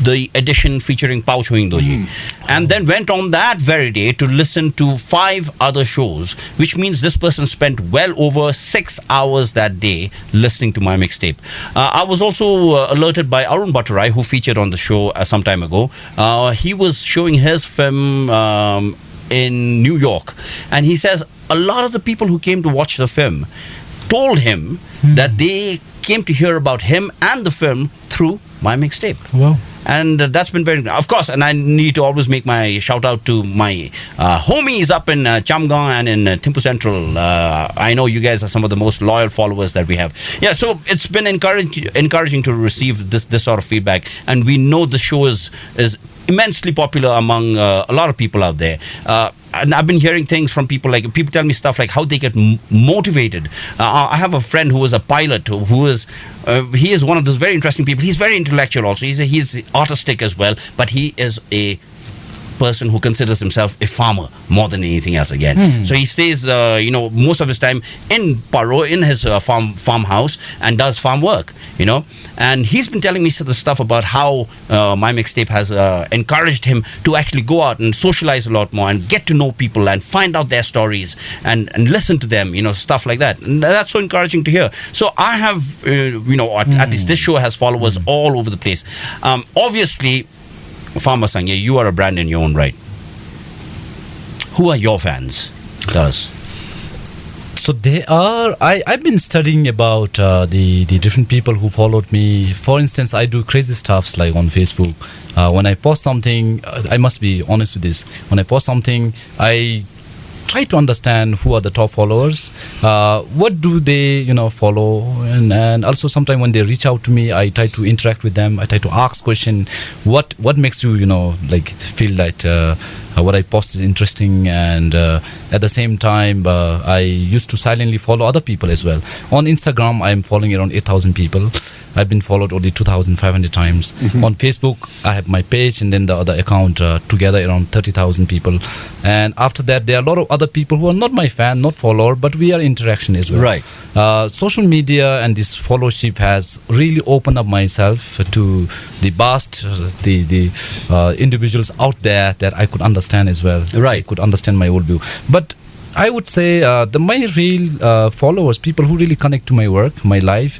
the edition featuring Pao Chuing Doji, and then went on that very day to listen to 5 other shows, which means this person spent well over 6 hours that day listening to my mixtape. I was also alerted by Arun Bhattarai, who featured on the show some time ago. He was showing his film in New York, and he says a lot of the people who came to watch the film told him that they came to hear about him and the film through my mixtape. Wow. And that's been very, of course, and I need to always make my shout out to my homies up in Chamgong and in Thimphu Central. I know you guys are some of the most loyal followers that we have. Yeah, so it's been encouraging to receive this sort of feedback, and we know the show is immensely popular among a lot of people out there. And I've been hearing things from people tell me stuff like how they get motivated. I have a friend who is a pilot who is he is one of those very interesting people. He's very intellectual also. He's artistic as well, but he is a person who considers himself a farmer more than anything else again. So he stays most of his time in Paro, in his farmhouse, and does farm work, and he's been telling me the stuff about how my mixtape has encouraged him to actually go out and socialize a lot more and get to know people and find out their stories and listen to them, stuff like that. And that's so encouraging to hear. So I have at least this show has followers all over the place. Obviously, Farmer Sangay, you are a brand in your own right. Who are your fans? Tell us. So they are. I've been studying about the different people who followed me. For instance, I do crazy stuffs like on Facebook. When I post something, I must be honest with this. When I post something, I try to understand who are the top followers, what do they follow, and also sometimes when they reach out to me, I try to interact with them. I try to ask question, what makes you feel that what I post is interesting, and at the same time I used to silently follow other people as well. On Instagram, I'm following around 8,000 people. I've been followed only 2,500 times. On Facebook, I have my page and then the other account, together around 30,000 people. And after that, there are a lot of other people who are not my fan, not follower, but we are in interaction as well. Right. Social media and this followership has really opened up myself to the vast, the individuals out there that I could understand as well. Right. I could understand my worldview. But I would say my real followers, people who really connect to my work, my life,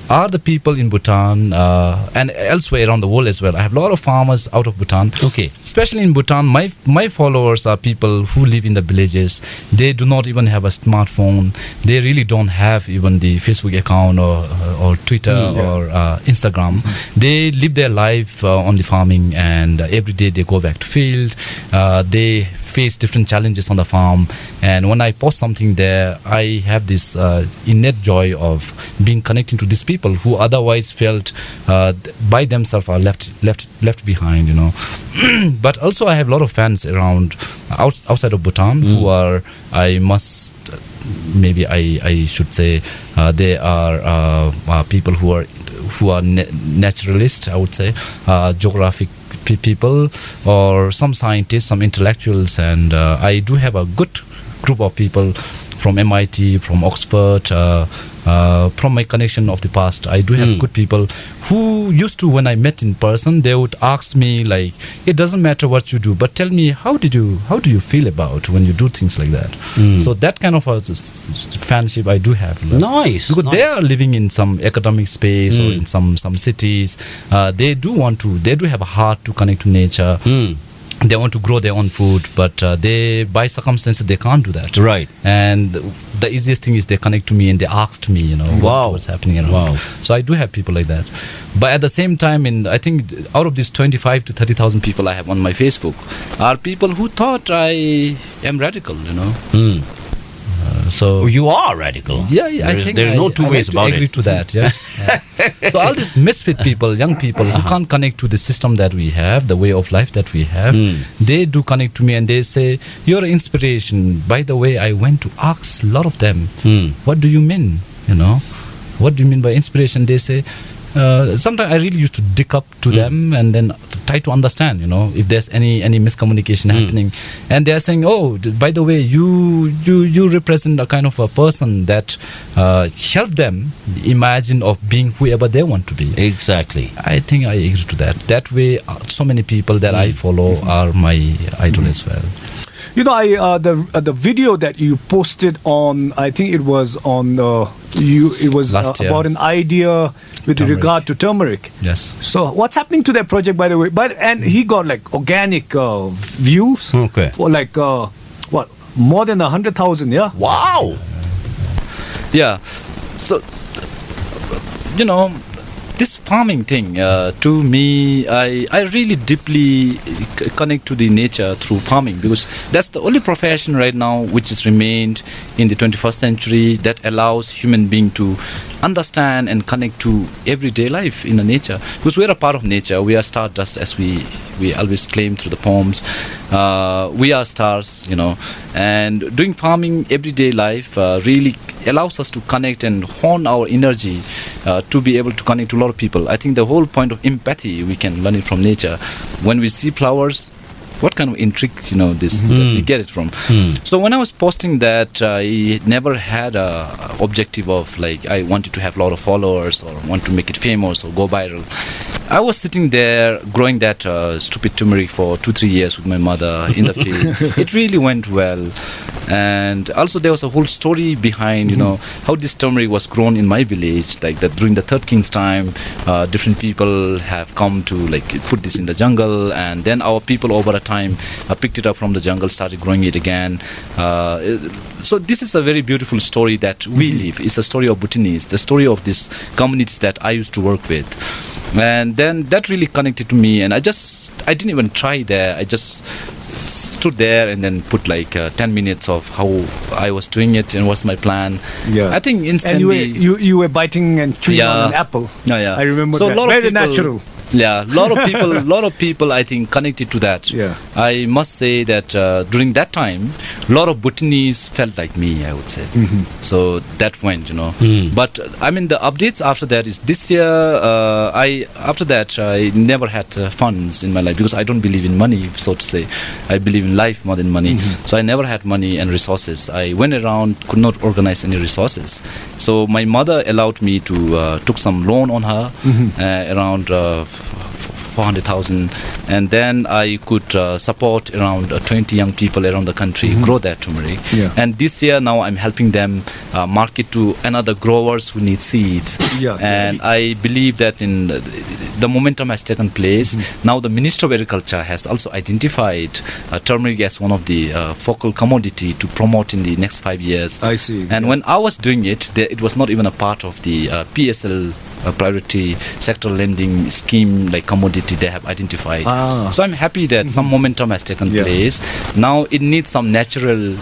are the people in Bhutan and elsewhere around the world as well. I have a lot of farmers out of Bhutan. Okay. Especially in Bhutan, my followers are people who live in the villages. They do not even have a smartphone. They really don't have even the Facebook account or Twitter or Instagram. They live their life on the farming, and every day they go back to field. They face different challenges on the farm, and when I post something there, I have this innate joy of being connecting to these people who otherwise felt by themselves are left behind, you know. But also I have a lot of fans around outside of Bhutan who are, I should say, they are people who are naturalists, I would say, geographic people, or some scientists, some intellectuals, and I do have a good group of people from MIT, from Oxford, from my connection of the past. I do have good people who used to, when I met in person, they would ask me like, it doesn't matter what you do, but tell me, how do you feel about when you do things like that? So that kind of a fanship I do have. Nice. Because they are living in some academic space or in some cities. They do have a heart to connect to nature. They want to grow their own food, but they, by circumstances, they can't do that. Right. And the easiest thing is they connect to me and they asked me, you know, what's happening around. Wow. So I do have people like that. But at the same time, I think out of these 25 to 30,000 people I have on my Facebook are people who thought I am radical, you know. So you are radical. Yeah, I think there's no two ways about it. I agree to that. Yeah. So all these misfit people, young people who can't connect to the system that we have, the way of life that we have, they do connect to me and they say, "You're an inspiration." By the way, I went to ask a lot of them, "What do you mean? You know, what do you mean by inspiration?" They say. Sometimes I really used to dig up to them and then try to understand, you know, if there's any miscommunication happening. And they are saying, "Oh, by the way, you represent a kind of a person that help them imagine of being whoever they want to be." Exactly. I think I agree to that. That way, so many people that I follow are my idol as well. You know, the video that you posted on, I think it was on it was about an idea with Turmeric. regard to turmeric. Yes. So what's happening to that project, by the way? And he got like organic views. Okay. For like more than 100,000. Yeah. Wow. Yeah. So, you know, this farming thing, to me, I really deeply connect to the nature through farming, because that's the only profession right now which is remained in the 21st century that allows human being to understand and connect to everyday life in the nature. Because we are a part of nature. We are stardust, as we always claim through the poems. We are stars, you know. And doing farming, everyday life, really allows us to connect and hone our energy to be able to connect to a lot of people. I think the whole point of empathy, we can learn it from nature. When we see flowers, what kind of intrigue, you know, this that we get it from. So when I was posting that, I never had a objective of like I wanted to have a lot of followers or want to make it famous or go viral. I was sitting there growing that stupid turmeric for 2-3 years with my mother in the field. It really went well. And also there was a whole story behind, you know, how this turmeric was grown in my village. Like that during the Third King's time, different people have come to like put this in the jungle, and then our people over a time picked it up from the jungle, started growing it again. So this is a very beautiful story that we live. It's a story of Bhutanese, the story of these communities that I used to work with. And then that really connected to me, and I didn't even try there. I just stood there and then put like 10 minutes of how I was doing it and what's my plan. Yeah. I think instantly. And you were biting and chewing on an apple. Yeah. I remember so that. A lot Very of people, natural. Yeah, a lot of people I think connected to that. Yeah. I must say that during that time, a lot of Bhutanese felt like me, I would say. So that went, you know. But I mean, the updates after that is this year. After that, I never had funds in my life because I don't believe in money, so to say. I believe in life more than money. So I never had money and resources. I went around, could not organize any resources. So my mother allowed me to took some loan on her around 400,000, and then I could support around 20 young people around the country grow their turmeric. Yeah. And this year now I'm helping them market to another growers who need seeds. Yeah. And I believe that in the momentum has taken place. Now the Minister of Agriculture has also identified turmeric as one of the focal commodity to promote in the next 5 years. I see. And when I was doing it, it was not even a part of the PSL priority sector lending scheme like commodity they have identified. So I'm happy that some momentum has taken place. Now it needs some natural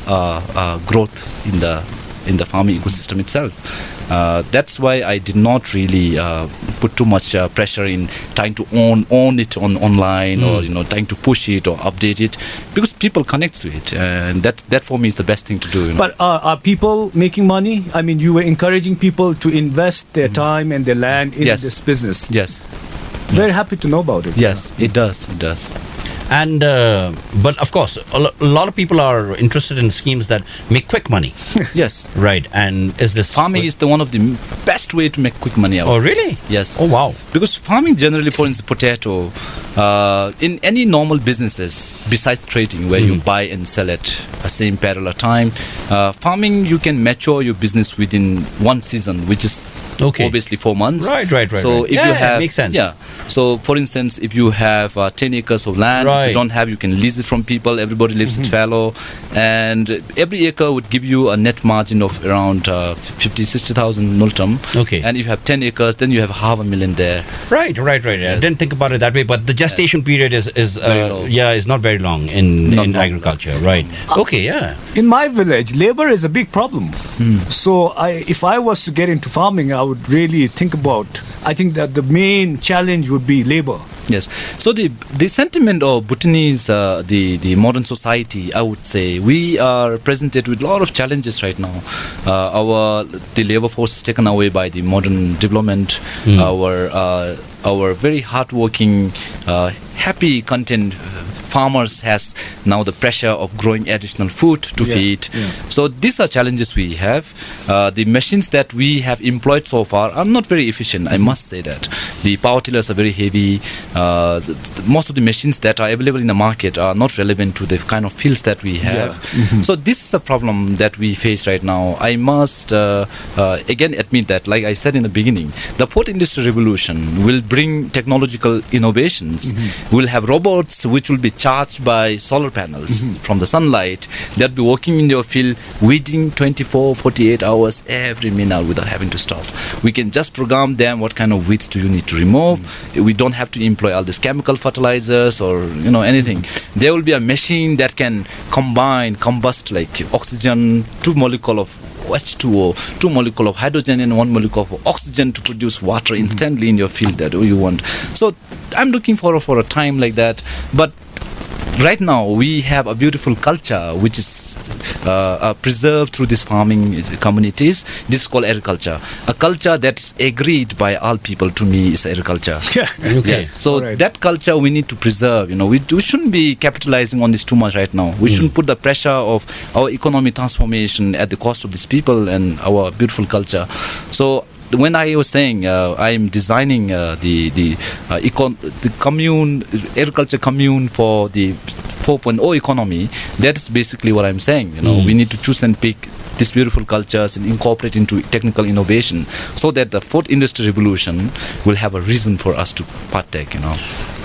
growth in the farming ecosystem itself. That's why I did not really put too much pressure in trying to own it online or trying to push it or update it, because people connect to it, and that for me is the best thing to do. But are people making money? I mean, you were encouraging people to invest their time and their land in this business. Yes. Very happy to know about it. Yes, it does. It does. And but of course, a lot of people are interested in schemes that make quick money. Yes. Right. And is this farming is the one of the best way to make quick money out. Oh, really? Yes. Oh, wow. Because farming generally, for instance, potato, in any normal businesses besides trading where you buy and sell at the same parallel time, farming you can mature your business within one season, which is obviously 4 months. Right. So if you have, makes sense. Yeah. So for instance, if you have 10 acres of land, if you don't have, you can lease it from people. Everybody lives at fallow, and every acre would give you a net margin of around 50,000-60,000 multum. Okay. And if you have 10 acres, then you have $500,000 there. Right. I didn't think about it that way, but the gestation period is not very long in agriculture. Right. Okay. Yeah. In my village, labor is a big problem. So if I was to get into farming, I would really think about, I think that the main challenge would be labor. Yes. So the sentiment of Bhutanese, the modern society, I would say, we are presented with a lot of challenges right now. The labor force is taken away by the modern development. Our very hardworking, happy content farmers has now the pressure of growing additional food to feed. So these are challenges we have. The machines that we have employed so far are not very efficient, I must say that. The power tillers are very heavy. Most of the machines that are available in the market are not relevant to the kind of fields that we have. So this is the problem that we face right now. I must again admit that, like I said in the beginning, the fourth industrial revolution will bring technological innovations. We'll have robots which will be charged by solar panels from the sunlight. They'll be working in your field within 24-48 hours every minute without having to stop. We can just program them what kind of weeds do you need to remove. We don't have to employ all these chemical fertilizers or anything. There will be a machine that can combust like oxygen, 2 molecules of H2O, 2 molecules of hydrogen and 1 molecule of oxygen to produce water instantly in your field that you want. So I'm looking for a time like that. But right now we have a beautiful culture which is preserved through these farming communities. This is called agriculture. A culture that is agreed by all people, to me, is agriculture. Yes. So that culture we need to preserve. We shouldn't be capitalizing on this too much right now. We shouldn't put the pressure of our economic transformation at the cost of these people and our beautiful culture. So when I was saying I'm designing the agriculture commune for the 4.0 economy, that's basically what I'm saying. We need to choose and pick these beautiful cultures and incorporate into technical innovation so that the fourth industrial revolution will have a reason for us to partake.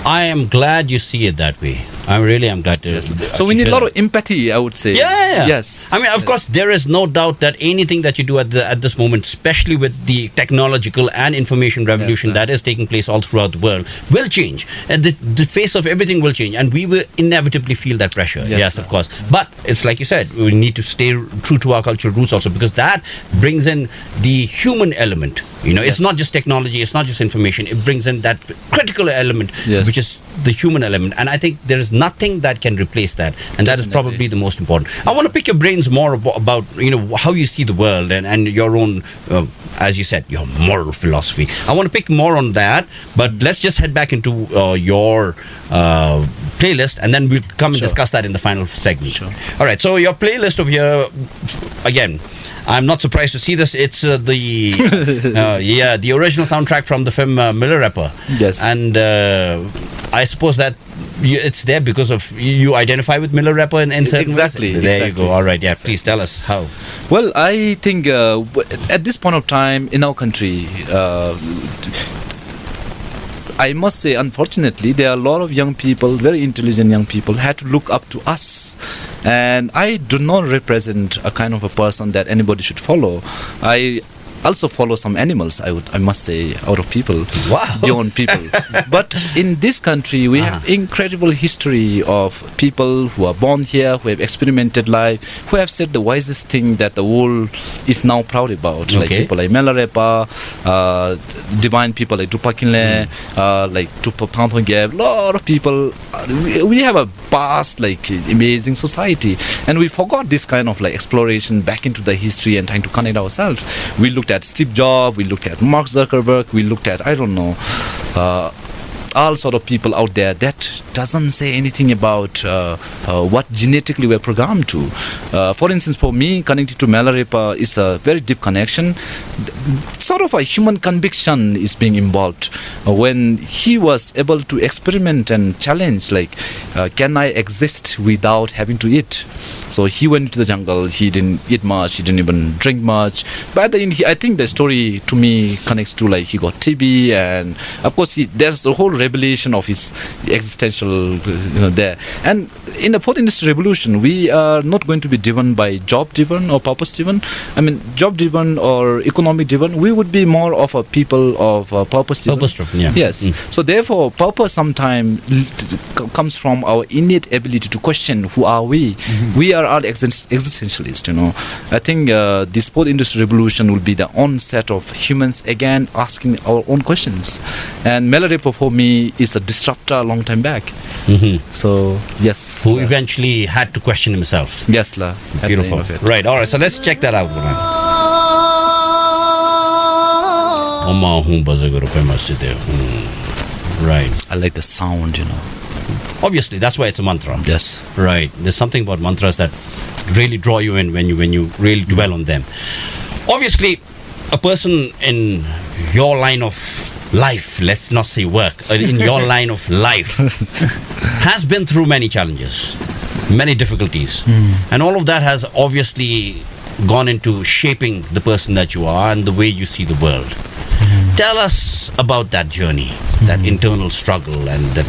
I am glad you see it that way. I really am glad to. So we need a lot of empathy, I would say. Yeah. Yes. I mean, of course, there is no doubt that anything that you do at this moment, especially with the technological and information revolution that is taking place all throughout the world, will change. And the face of everything will change. And we will inevitably feel that pressure. Yes, of course. But it's like you said, we need to stay true to our cultural roots also, because that brings in the human element. It's not just technology, it's not just information. It brings in that critical element, which is the human element. And I think there is nothing that can replace that. And that is probably the most important. I want to pick your brains more about how you see the world and your own, as you said, your moral philosophy. I want to pick more on that, but let's just head back into your playlist, and then we'll come and discuss that in the final segment. All right, so your playlist over here, again, I'm not surprised to see this. It's the original soundtrack from the film Miller Rapper. Yes. And I suppose that it's there because of you identify with Miller Rapper in certain Exactly, ways. There you exactly. go. All right. Yeah. Please tell us how. Well, I think at this point of time in our country, I must say, unfortunately, there are a lot of young people, very intelligent young people, had to look up to us. And I do not represent a kind of a person that anybody should follow. I also follow some animals, I must say, out of people, Wow. beyond people. But in this country, we have incredible history of people who are born here, who have experimented life, who have said the wisest thing that the world is now proud about. Like Okay. people like Melarepa, divine people like Drupakinle, like Tupapantongyev, a lot of people. We have a vast, like, amazing society. And we forgot this kind of, like, exploration back into the history and trying to connect ourselves. We looked at Steve Jobs, we looked at Mark Zuckerberg, we looked at, I don't know, all sort of people out there that doesn't say anything about what genetically we're programmed to. For instance, for me, connected to Melarepa is a very deep connection. Sort of a human conviction is being involved when he was able to experiment and challenge, like, can I exist without having to eat? So he went into the jungle, he didn't eat much, he didn't even drink much. But at the end, I think the story to me connects to, like, he got TB, and of course there's the whole revelation of his existential, there. And in the fourth industrial revolution, we are not going to be driven by job driven or purpose driven. I mean, job driven or economic driven, we would be more of a people of purpose driven. Purpose driven, yeah. Yes. So therefore, purpose sometimes comes from our innate ability to question who are we. We are all existentialists, I think this fourth industrial revolution will be the onset of humans again asking our own questions. And Melarepa for me is a disruptor a long time back. So yes. Who eventually had to question himself. Yes, la. At the Beautiful. end of it. Right. All right. So let's check that out. Right. I like the sound, Obviously, that's why it's a mantra. Yes. Right. There's something about mantras that really draw you in when you really dwell on them. Obviously, a person in your line of life, let's not say work, in your line of life, has been through many challenges, many difficulties. And all of that has obviously gone into shaping the person that you are and the way you see the world. Tell us about that journey, that internal struggle and the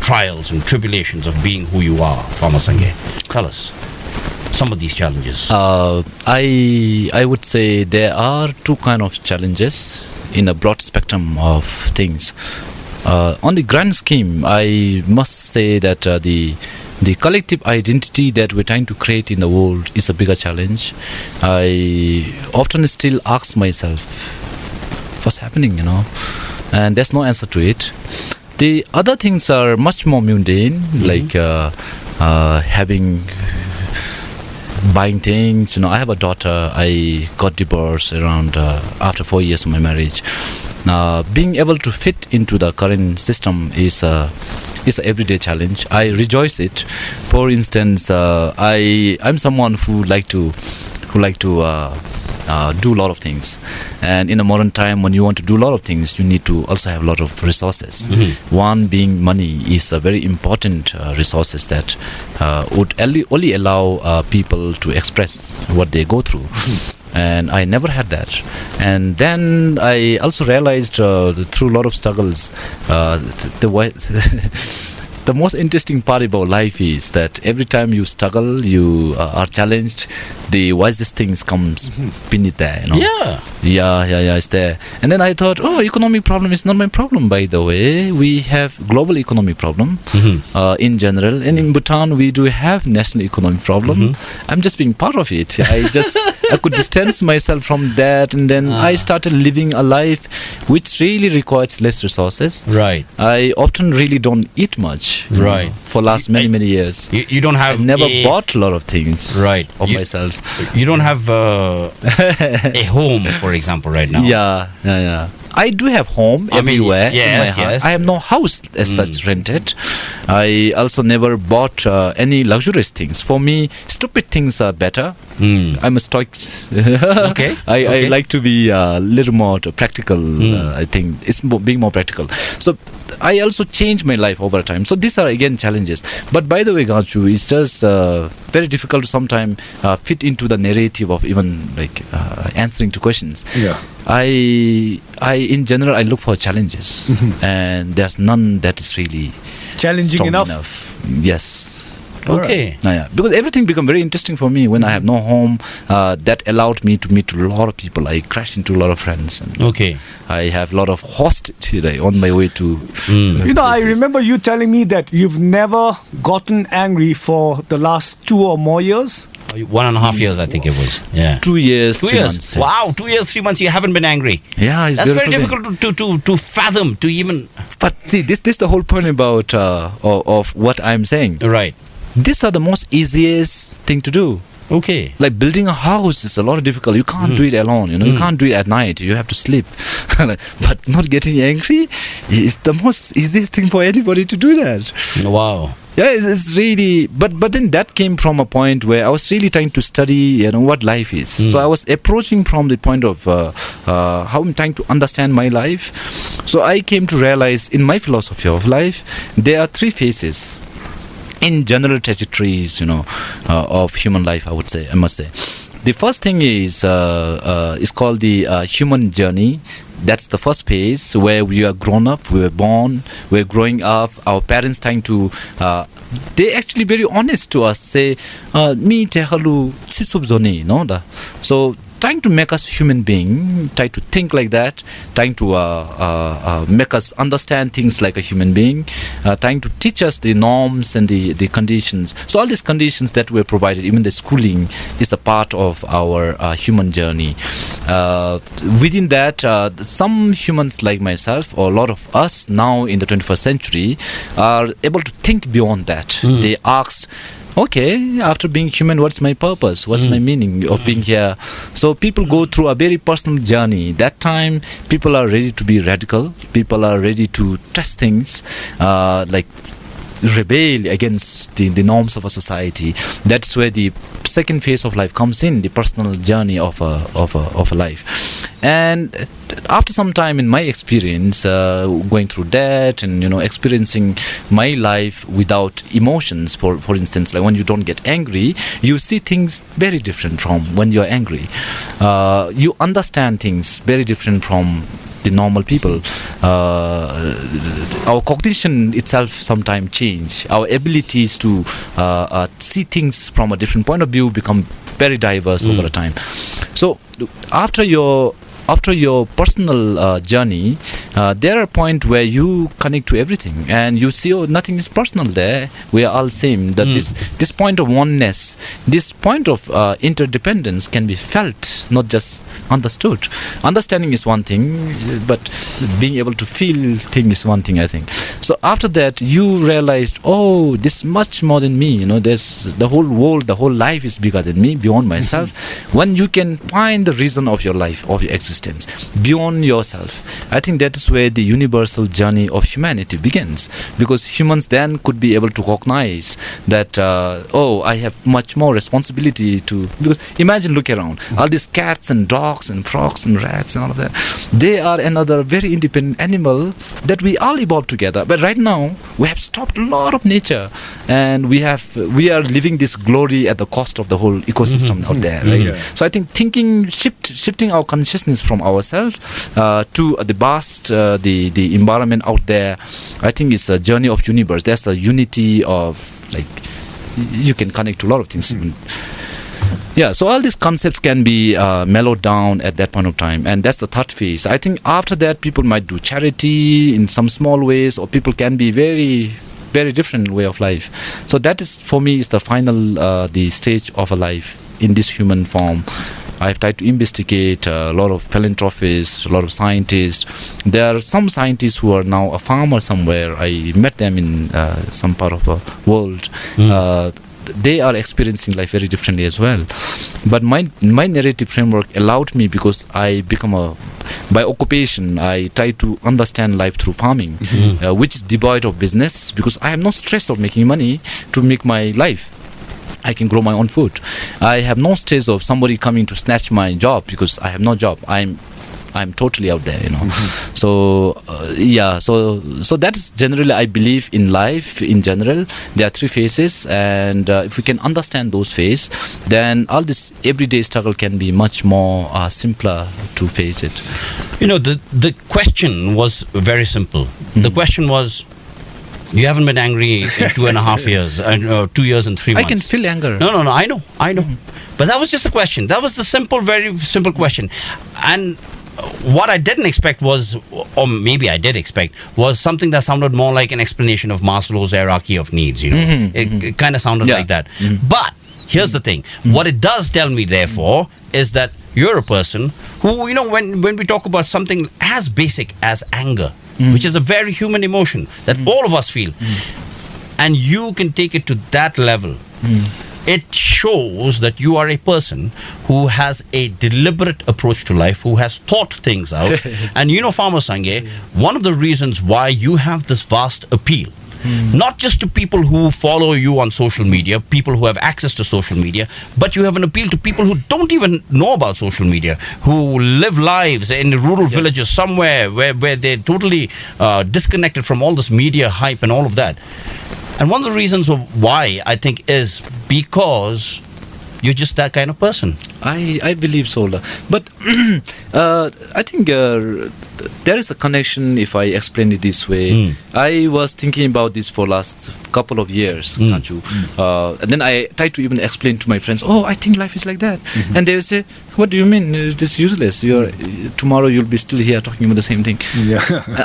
trials and tribulations of being who you are, Farmer Sangay. Tell us some of these challenges. I would say there are two kind of challenges in a broad spectrum of things. On the grand scheme, I must say that the collective identity that we're trying to create in the world is a bigger challenge. I often still ask myself, what's happening, and there's no answer to it. The other things are much more mundane, like buying things. I have a daughter. I got divorced around after 4 years of my marriage. Being able to fit into the current system is an everyday challenge. I rejoice it. For instance, I'm someone who like to do a lot of things, and in a modern time, when you want to do a lot of things, you need to also have a lot of resources. One being money is a very important resources that would only allow people to express what they go through. And I never had that. And then I also realized through a lot of struggles, the most interesting part about life is that every time you struggle, you are challenged, the wisest things comes beneath there, Yeah, it's there. And then I thought, economic problem is not my problem, by the way. We have global economic problem in general, and in Bhutan we do have national economic problem. I'm just being part of it. I could distance myself from that, and then I started living a life which really requires less resources. Right. I often really don't eat much. Right. For last many years. You don't have. I've never bought a lot of things. Right. Of myself. You don't have a home, for example, right now. Yeah. I do have home everywhere. Yes. I have no house as such rented. I also never bought any luxurious things. For me, stupid things are better. I'm a stoic. Okay. I like to be a little more practical. I think it's being more practical. So I also changed my life over time. So these are again challenges. But by the way, Ganchu, it's just very difficult to sometimes fit into the narrative of even like answering to questions. Yeah. I in general I look for challenges, and there's none that is really Challenging strong enough. Yes. Okay. Yeah, because everything became very interesting for me when I have no home. That allowed me to meet a lot of people. I crashed into a lot of friends. And Okay. I have a lot of hostility on my way to. You know, I places. remember you telling me that you've never gotten angry for the last 2 or more years. 1.5 years, I think it was. Yeah. 2 years, 2 3 years. months. Wow, 2 years, 3 months. You haven't been angry. Yeah, it's That's very beautiful difficult to fathom, to even. But see, this is the whole point about of what I'm saying. Right. These are the most easiest thing to do. Okay. Like building a house is a lot of difficult. You can't do it alone. You can't do it at night. You have to sleep. But not getting angry is the most easiest thing for anybody to do that. Wow. Yeah, it's really. But then that came from a point where I was really trying to study, what life is. So I was approaching from the point of how I'm trying to understand my life. So I came to realize in my philosophy of life, there are 3 phases in general trajectories, of human life. I must say. The first thing is called the human journey. That's the first phase where we are grown up, we were born, we're growing up. Our parents trying to, they actually very honest to us. Say, me te halu susub zone, so trying to make us human being, try to think like that, trying to make us understand things like a human being, trying to teach us the norms and the conditions. So all these conditions that were provided, even the schooling, is a part of our human journey. Within that, some humans like myself, or a lot of us now in the 21st century, are able to think beyond that. They asked, okay, after being human, what's my purpose? What's my meaning of being here? So people go through a very personal journey. That time, people are ready to be radical. People are ready to test things, like rebel against the norms of a society. That's where the second phase of life comes in, the personal journey of a life. And after some time, in my experience, going through that and experiencing my life without emotions, for instance, like when you don't get angry, you see things very different from when you're angry. You understand things very different from the normal people. Our cognition itself sometimes change. Our abilities to see things from a different point of view become very diverse over time. So after your personal journey, there are points where you connect to everything and you see, nothing is personal there. We are all same. That this point of oneness, this point of interdependence can be felt, not just understood. Understanding is one thing, but being able to feel things is one thing, I think. So after that, you realized, oh, this is much more than me. There's the whole world, the whole life is bigger than me, beyond myself. When you can find the reason of your life, of your existence, beyond yourself, I think that is where the universal journey of humanity begins, because humans then could be able to recognize that I have much more responsibility to, because imagine, look around, all these cats and dogs and frogs and rats and all of that, they are another very independent animal that we all evolved together. But right now we have stopped a lot of nature, and we are living this glory at the cost of the whole ecosystem out there, right? So I think shifting our consciousness from ourselves to the vast, the environment out there, I think it's a journey of universe. There's a unity of, like, you can connect to a lot of things. Yeah, so all these concepts can be mellowed down at that point of time, and that's the third phase. I think after that, people might do charity in some small ways, or people can be very, very different way of life. So that is, for me, is the final the stage of a life in this human form. I've tried to investigate a lot of philanthropists, a lot of scientists. There are some scientists who are now a farmer somewhere. I met them in some part of the world. They are experiencing life very differently as well. But my narrative framework allowed me, because I become by occupation, I try to understand life through farming, which is devoid of business, because I have no stress of making money to make my life. I can grow my own food. I have no stress of somebody coming to snatch my job because I have no job. I'm totally out there, So so that's generally, I believe, in life in general there are three phases, and if we can understand those phases, then all this everyday struggle can be much more simpler to face it. The question was very simple. The question was, you haven't been angry in 2.5 years, 2 years and 3 months. I can feel anger. No, I know. But that was just a question. That was the very simple question. And what I didn't expect was, or maybe I did expect, was something that sounded more like an explanation of Maslow's hierarchy of needs. It kind of sounded like that. But here's the thing. What it does tell me, therefore, is that you're a person who, when we talk about something as basic as anger, which is a very human emotion that all of us feel, and you can take it to that level, it shows that you are a person who has a deliberate approach to life, who has thought things out. And Farmer Sangay, one of the reasons why you have this vast appeal, not just to people who follow you on social media, people who have access to social media, but you have an appeal to people who don't even know about social media, who live lives in rural villages somewhere where they're totally disconnected from all this media hype and all of that. And one of the reasons of why, I think, is because you're just that kind of person. I believe so. But I think there is a connection if I explain it this way. I was thinking about this for last couple of years, Kanchu. And then I try to even explain to my friends, I think life is like that. And they will say, what do you mean? This is useless. Tomorrow you'll be still here talking about the same thing.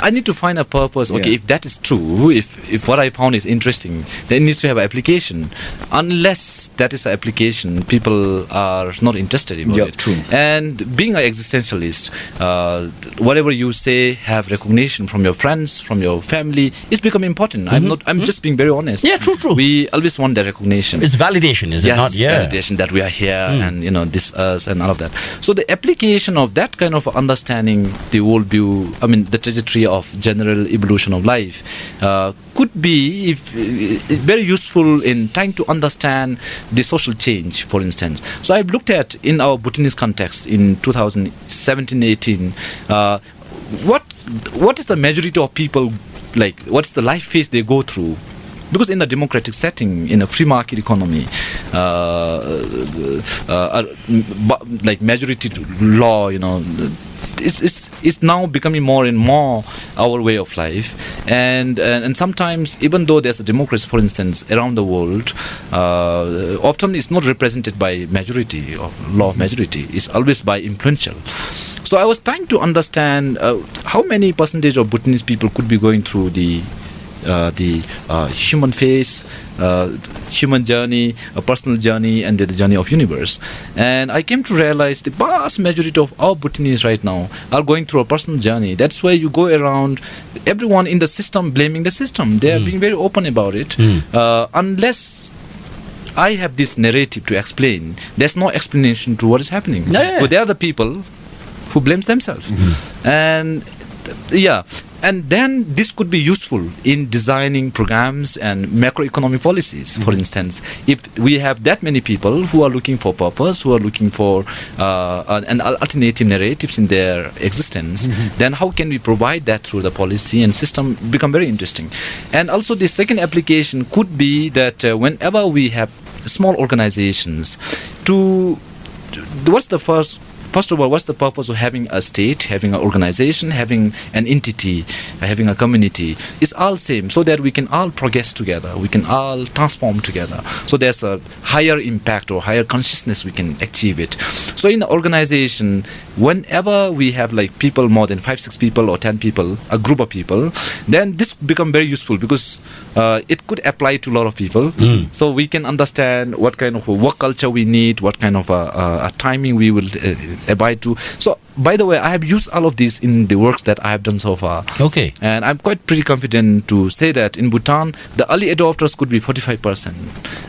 I need to find a purpose. Okay, if that is true, if what I found is interesting, then it needs to have an application. Unless that is an application, people are not interested in it. True. And being an existentialist, whatever you say have recognition from your friends, from your family, it's become important. I'm just being very honest. Yeah, true. We always want that recognition. It's validation, is it not? Yeah, validation that we are here and this us and all of that. So the application of that kind of understanding the worldview, the trajectory of general evolution of life, could be very useful in trying to understand the social change, for instance. So I've looked at, in our Bhutanese context in 2017-18, what is the majority of people, like what's the life phase they go through? Because in a democratic setting, in a free market economy, like majority law, it's now becoming more and more our way of life, and sometimes, even though there's a democracy, for instance, around the world, often it's not represented by majority or law of majority. It's always by influential. So I was trying to understand how many percentage of Bhutanese people could be going through the human phase, human journey, a personal journey, and the journey of universe. And I came to realize the vast majority of our Bhutanese right now are going through a personal journey. That's why you go around, everyone in the system blaming the system. They are being very open about it. Unless I have this narrative to explain, there's no explanation to what is happening. But they are the people who blame themselves. And then this could be useful in designing programs and macroeconomic policies. For instance, if we have that many people who are looking for purpose, who are looking for an alternative narratives in their existence, then how can we provide that through the policy and system become very interesting. And also the second application could be that whenever we have small organizations, First of all, what's the purpose of having a state, having an organization, having an entity, having a community? It's all same, so that we can all progress together, we can all transform together. So there's a higher impact or higher consciousness we can achieve it. So in the organization, whenever we have like people, more than 5-6 people or 10 people, a group of people, then this become very useful because it could apply to a lot of people. So we can understand what kind of a work culture we need, what kind of a timing we will abide to. So by the way, I have used all of these in the works that I have done so far. Okay. And I'm quite pretty confident to say that in Bhutan, the early adopters could be 45%.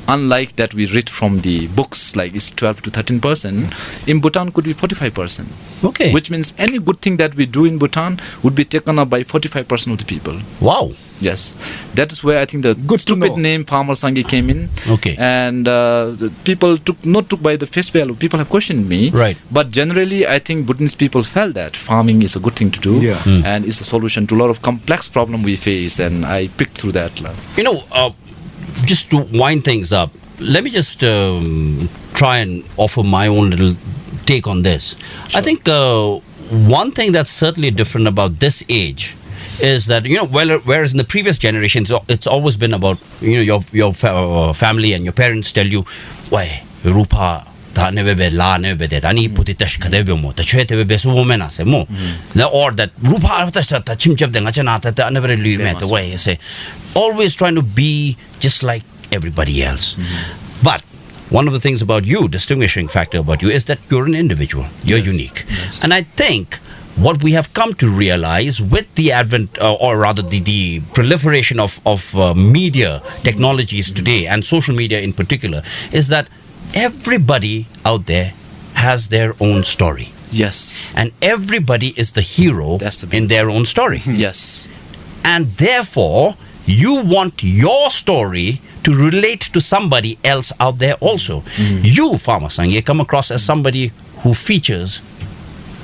Unlike that we read from the books, like it's 12 to 13%, in Bhutan could be 45%. Okay. Which means any good thing that we do in Bhutan would be taken up by 45% of the people. Wow. Yes, that is where I think the Good to stupid know. name Farmer Sangay came in. Okay. And the people took by the face value. People have questioned me. Right. But generally, I think Bhutanese people felt that farming is a good thing to do. Yeah. And it's a solution to a lot of complex problem we face. And I picked through that. You know, just to wind things up, let me just try and offer my own little take on this. I think one thing that's certainly different about this age is that, you know, whereas in the previous generations, it's always been about, you know, your family and your parents tell you, why, rupa, ta nebebe la nebebe tani putitash kadebe mo ta chete be su womena se mo or that rupa ta chimchap de ngachana ta never lui me the way say always trying to be just like everybody else. But one of the things about you, distinguishing factor about you, is that you're an individual. You're unique. Yes. And I think what we have come to realize with the advent, or rather the proliferation of media technologies today, and social media in particular, is that everybody out there has their own story. Yes. And everybody is the hero That's the in their own story. Yes. And therefore, you want your story to relate to somebody else out there also. You, Farmer Sangay, come across as somebody who features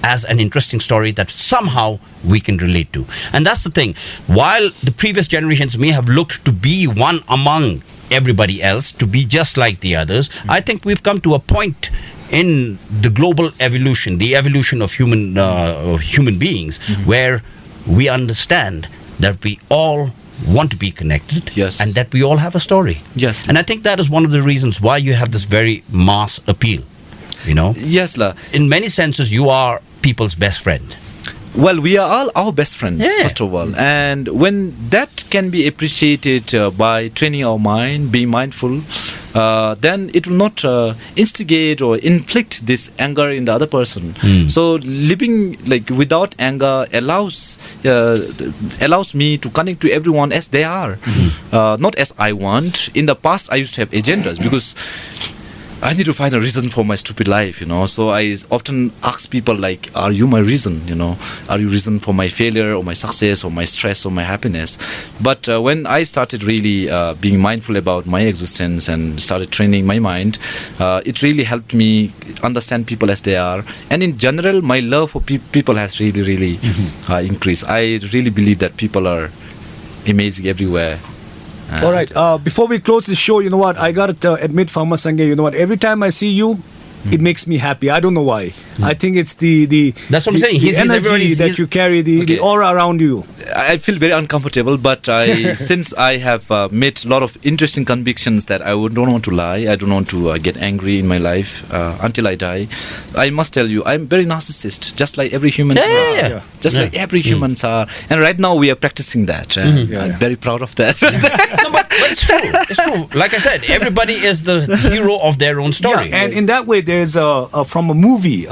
as an interesting story that somehow we can relate to. And that's the thing. While the previous generations may have looked to be one among everybody else, to be just like the others, I think we've come to a point in the global evolution, the evolution of human beings, where we understand that we all want to be connected, Yes. and that we all have a story. Yes. And I think that is one of the reasons why you have this very mass appeal. You know, Yes, la. in many senses, you are people's best friend. Well, we are all our best friends, Yeah. first of all. And when that can be appreciated by training our mind, being mindful, then it will not instigate or inflict this anger in the other person. So living like without anger allows me to connect to everyone as they are, not as I want. In the past, I used to have agendas because I need to find a reason for my stupid life, you know. So I often ask people like, are you my reason, you know? Are you reason for my failure or my success or my stress or my happiness? But when I started really being mindful about my existence and started training my mind, it really helped me understand people as they are. And in general, my love for people has really increased. I really believe that people are amazing everywhere. All right. Before we close the show, you know what? I got to admit, Farmer Sangay, you know what? Every time I see you, it makes me happy. I don't know why. I think it's the That's what I'm saying. the He's energy everybody's- that you carry, the Okay. aura around you. I feel very uncomfortable, but since I have made a lot of interesting convictions that I don't want to lie, I don't want to get angry in my life until I die. I must tell you, I'm very narcissist, just like every human. Yeah. Just like every humans are. And right now we are practicing that. I'm very proud of that. No, but it's true. It's true. Like I said, everybody is the hero of their own story. Yeah, and in that way, there's from a movie.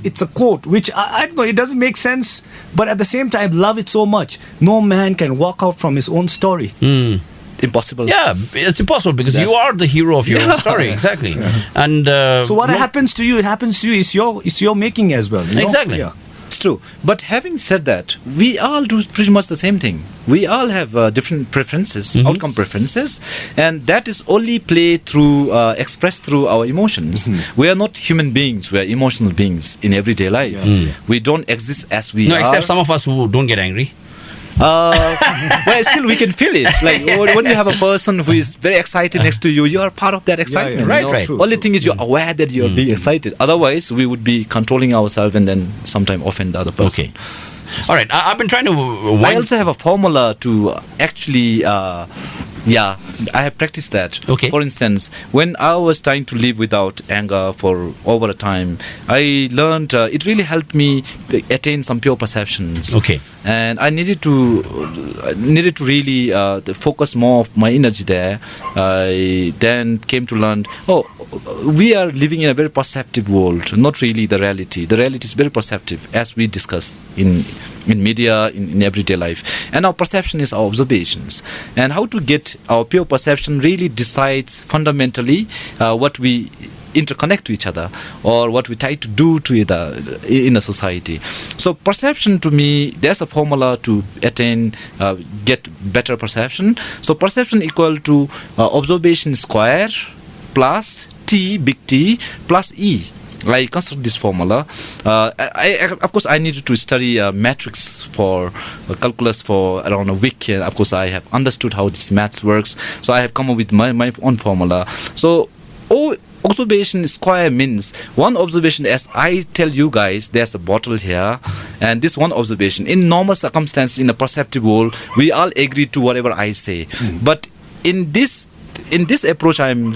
It's a quote which I don't know. It doesn't make sense, but at the same time, love it so much. No man can walk out from his own story. Impossible. Yeah, it's impossible because you Yes. are the hero of your own story. Exactly. And So what happens to you? It happens to you. It's your making as well. you know? Exactly. Yeah. It's true. But having said that, we all do pretty much the same thing. We all have different preferences, outcome preferences, and that is only played through, expressed through our emotions. We are not human beings. We are emotional beings in everyday life. We don't exist as we no, are. except some of us who don't get angry. Well, still we can feel it. Like when you have a person who is very excited next to you, you are part of that excitement. yeah. you Right, know? right. True, Only true. thing is you're aware that you're being excited. Otherwise, we would be controlling ourselves and then sometime offend the other person. Okay. All right, I've been trying to I wind. also have a formula to actually, I have practiced that. Okay. For instance, when I was trying to live without anger for over a time, I learned it really helped me attain some pure perceptions. Okay. And I needed to really focus more of my energy there. I then came to learn, we are living in a very perceptive world, not really the reality. The reality is very perceptive, as we discuss in media, in everyday life. And our perception is our observations. And how to get our pure perception really decides fundamentally what we interconnect to each other, or what we try to do to either in a society. So perception, to me, there's a formula to attain, get better perception. So perception equal to observation square plus T, big T, plus E. I construct this formula. Of course, I needed to study matrix for calculus for around a week. Of course, I have understood how this maths works. So I have come up with my own formula. So observation square means one observation. As I tell you guys, there's a bottle here, and this one observation. In normal circumstances, in a perceptive world, we all agree to whatever I say. But in this approach I'm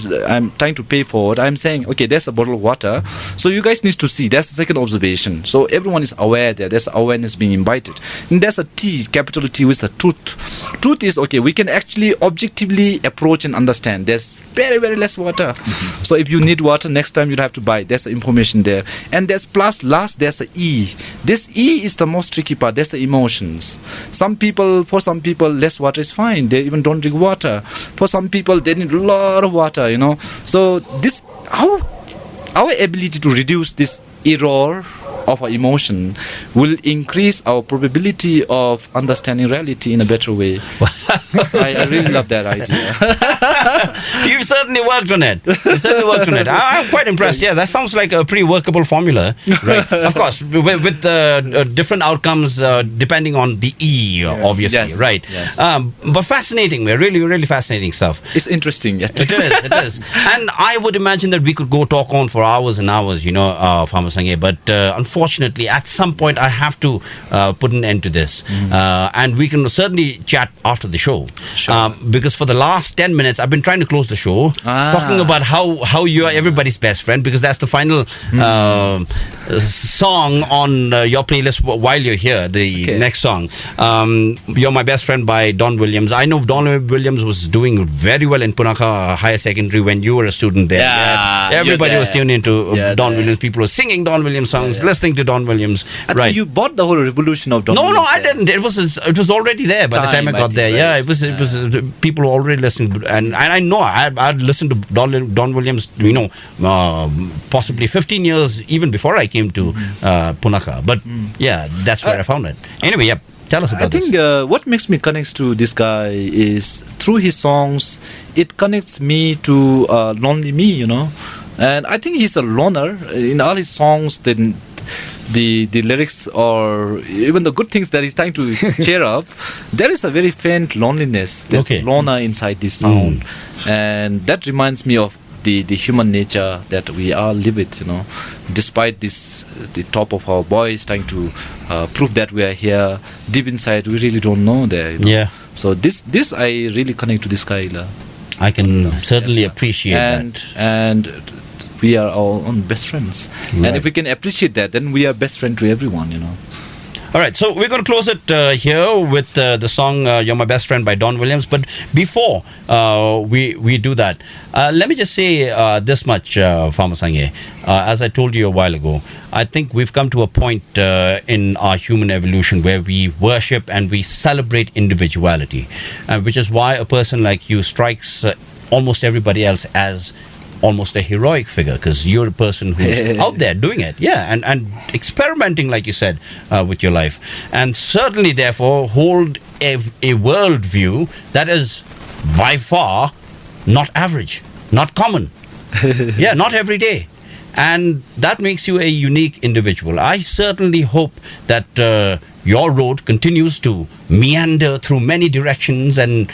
trying to pay forward, I'm saying, okay, there's a bottle of water, so you guys need to see. That's the second observation. So everyone is aware there. There's awareness being invited. And there's a T, capital T, with the truth. Truth is, okay, we can actually objectively approach and understand. There's very, very less water. So if you need water, next time you'll have to buy. There's the information there. And there's plus, last, there's the E. This E is the most tricky part. There's the emotions. For some people, less water is fine. They even don't drink water. For some people, they need a lot of water, So this, our ability to reduce this error of our emotion will increase our probability of understanding reality in a better way. I really love that idea. You've certainly worked on it. I'm quite impressed. Yeah, that sounds like a pretty workable formula. Right. Of course, with different outcomes depending on the E, obviously. Yes. Right. Yes. But fascinating, man. Really, really fascinating stuff. It's interesting. Yeah. It is. And I would imagine that we could go talk on for hours and hours, Farmer Sangay. But unfortunately, at some point, I have to put an end to this. And we can certainly chat after the show. Sure. Because for the last 10 minutes, I've been trying to close the show, talking about how you are everybody's best friend, because that's the final song on your playlist while you're here, the next song. You're My Best Friend by Don Williams. I know Don Williams was doing very well in Punakha Higher Secondary when you were a student there. Yeah, yes. Everybody was tuned into Don there. Williams. People were singing Don Williams songs, listening to Don Williams. I think you bought the whole revolution of Don No, Williams I didn't. It was already there by the time I got there. Right. Yeah, it was people were already listening, and I know I'd listened to Don Williams, possibly 15 years even before I came to Punakha. But yeah, that's where I found it. Anyway, yeah, tell us about this. I think what makes me connect to this guy is through his songs. It connects me to lonely me, and I think he's a loner in all his songs. The lyrics, or even the good things that he's trying to cheer up, there is a very faint loneliness. There's a loner inside this sound, and that reminds me of the human nature that we all live with. Despite the top of our voice trying to prove that we are here, deep inside we really don't know there. Yeah. So this I really connect to this guy. I can certainly appreciate that. And we are our own best friends. Right. And if we can appreciate that, then we are best friend to everyone, All right, so we're going to close it here with the song You're My Best Friend by Don Williams. But before we do that, let me just say this much, Farmer Sangay. As I told you a while ago, I think we've come to a point in our human evolution where we worship and we celebrate individuality, which is why a person like you strikes almost everybody else as almost a heroic figure, because you're a person who's out there doing it, and experimenting, like you said, with your life, and certainly therefore hold a world view that is by far not average, not common, not every day. And that makes you a unique individual. I certainly hope that your road continues to meander through many directions and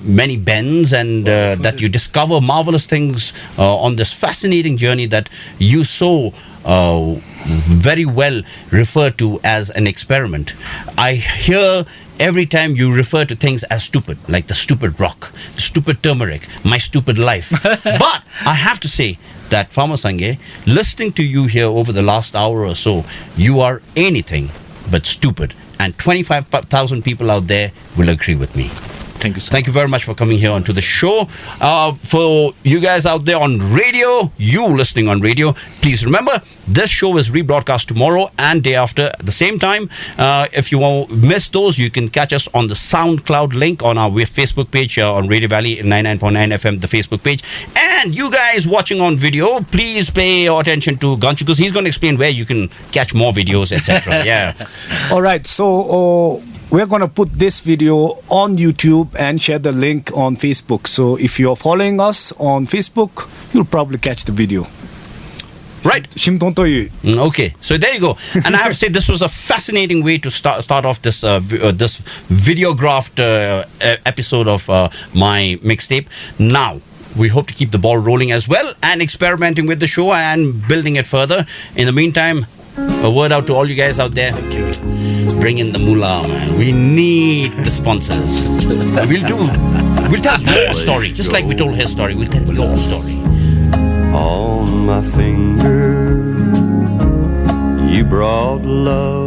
many bends, and that you discover marvelous things on this fascinating journey that you so very well refer to as an experiment. I hear every time you refer to things as stupid, like the stupid rock, the stupid turmeric, my stupid life. But I have to say that, Farmer Sangay, listening to you here over the last hour or so, you are anything but stupid. And 25,000 people out there will agree with me. Thank you so Thank you very much for coming here onto the show. For you guys out there on radio, you listening on radio, please remember, this show is rebroadcast tomorrow and day after at the same time. If you miss those, you can catch us on the SoundCloud link on our Facebook page on Radio Valley 99.9 FM, the Facebook page. And you guys watching on video, please pay attention to Ganchu, because he's going to explain where you can catch more videos, etc. Yeah. All right, so we're going to put this video on YouTube and share the link on Facebook. So if you're following us on Facebook, you'll probably catch the video. Right. Okay, so there you go. And I have to say, this was a fascinating way to start off this this videographed episode of my mixtape. Now, we hope to keep the ball rolling as well and experimenting with the show and building it further. In the meantime, a word out to all you guys out there. Bring in the moolah, man. We need the sponsors. We'll tell your story, just like we told his story. We'll tell your story. On my finger, you brought love.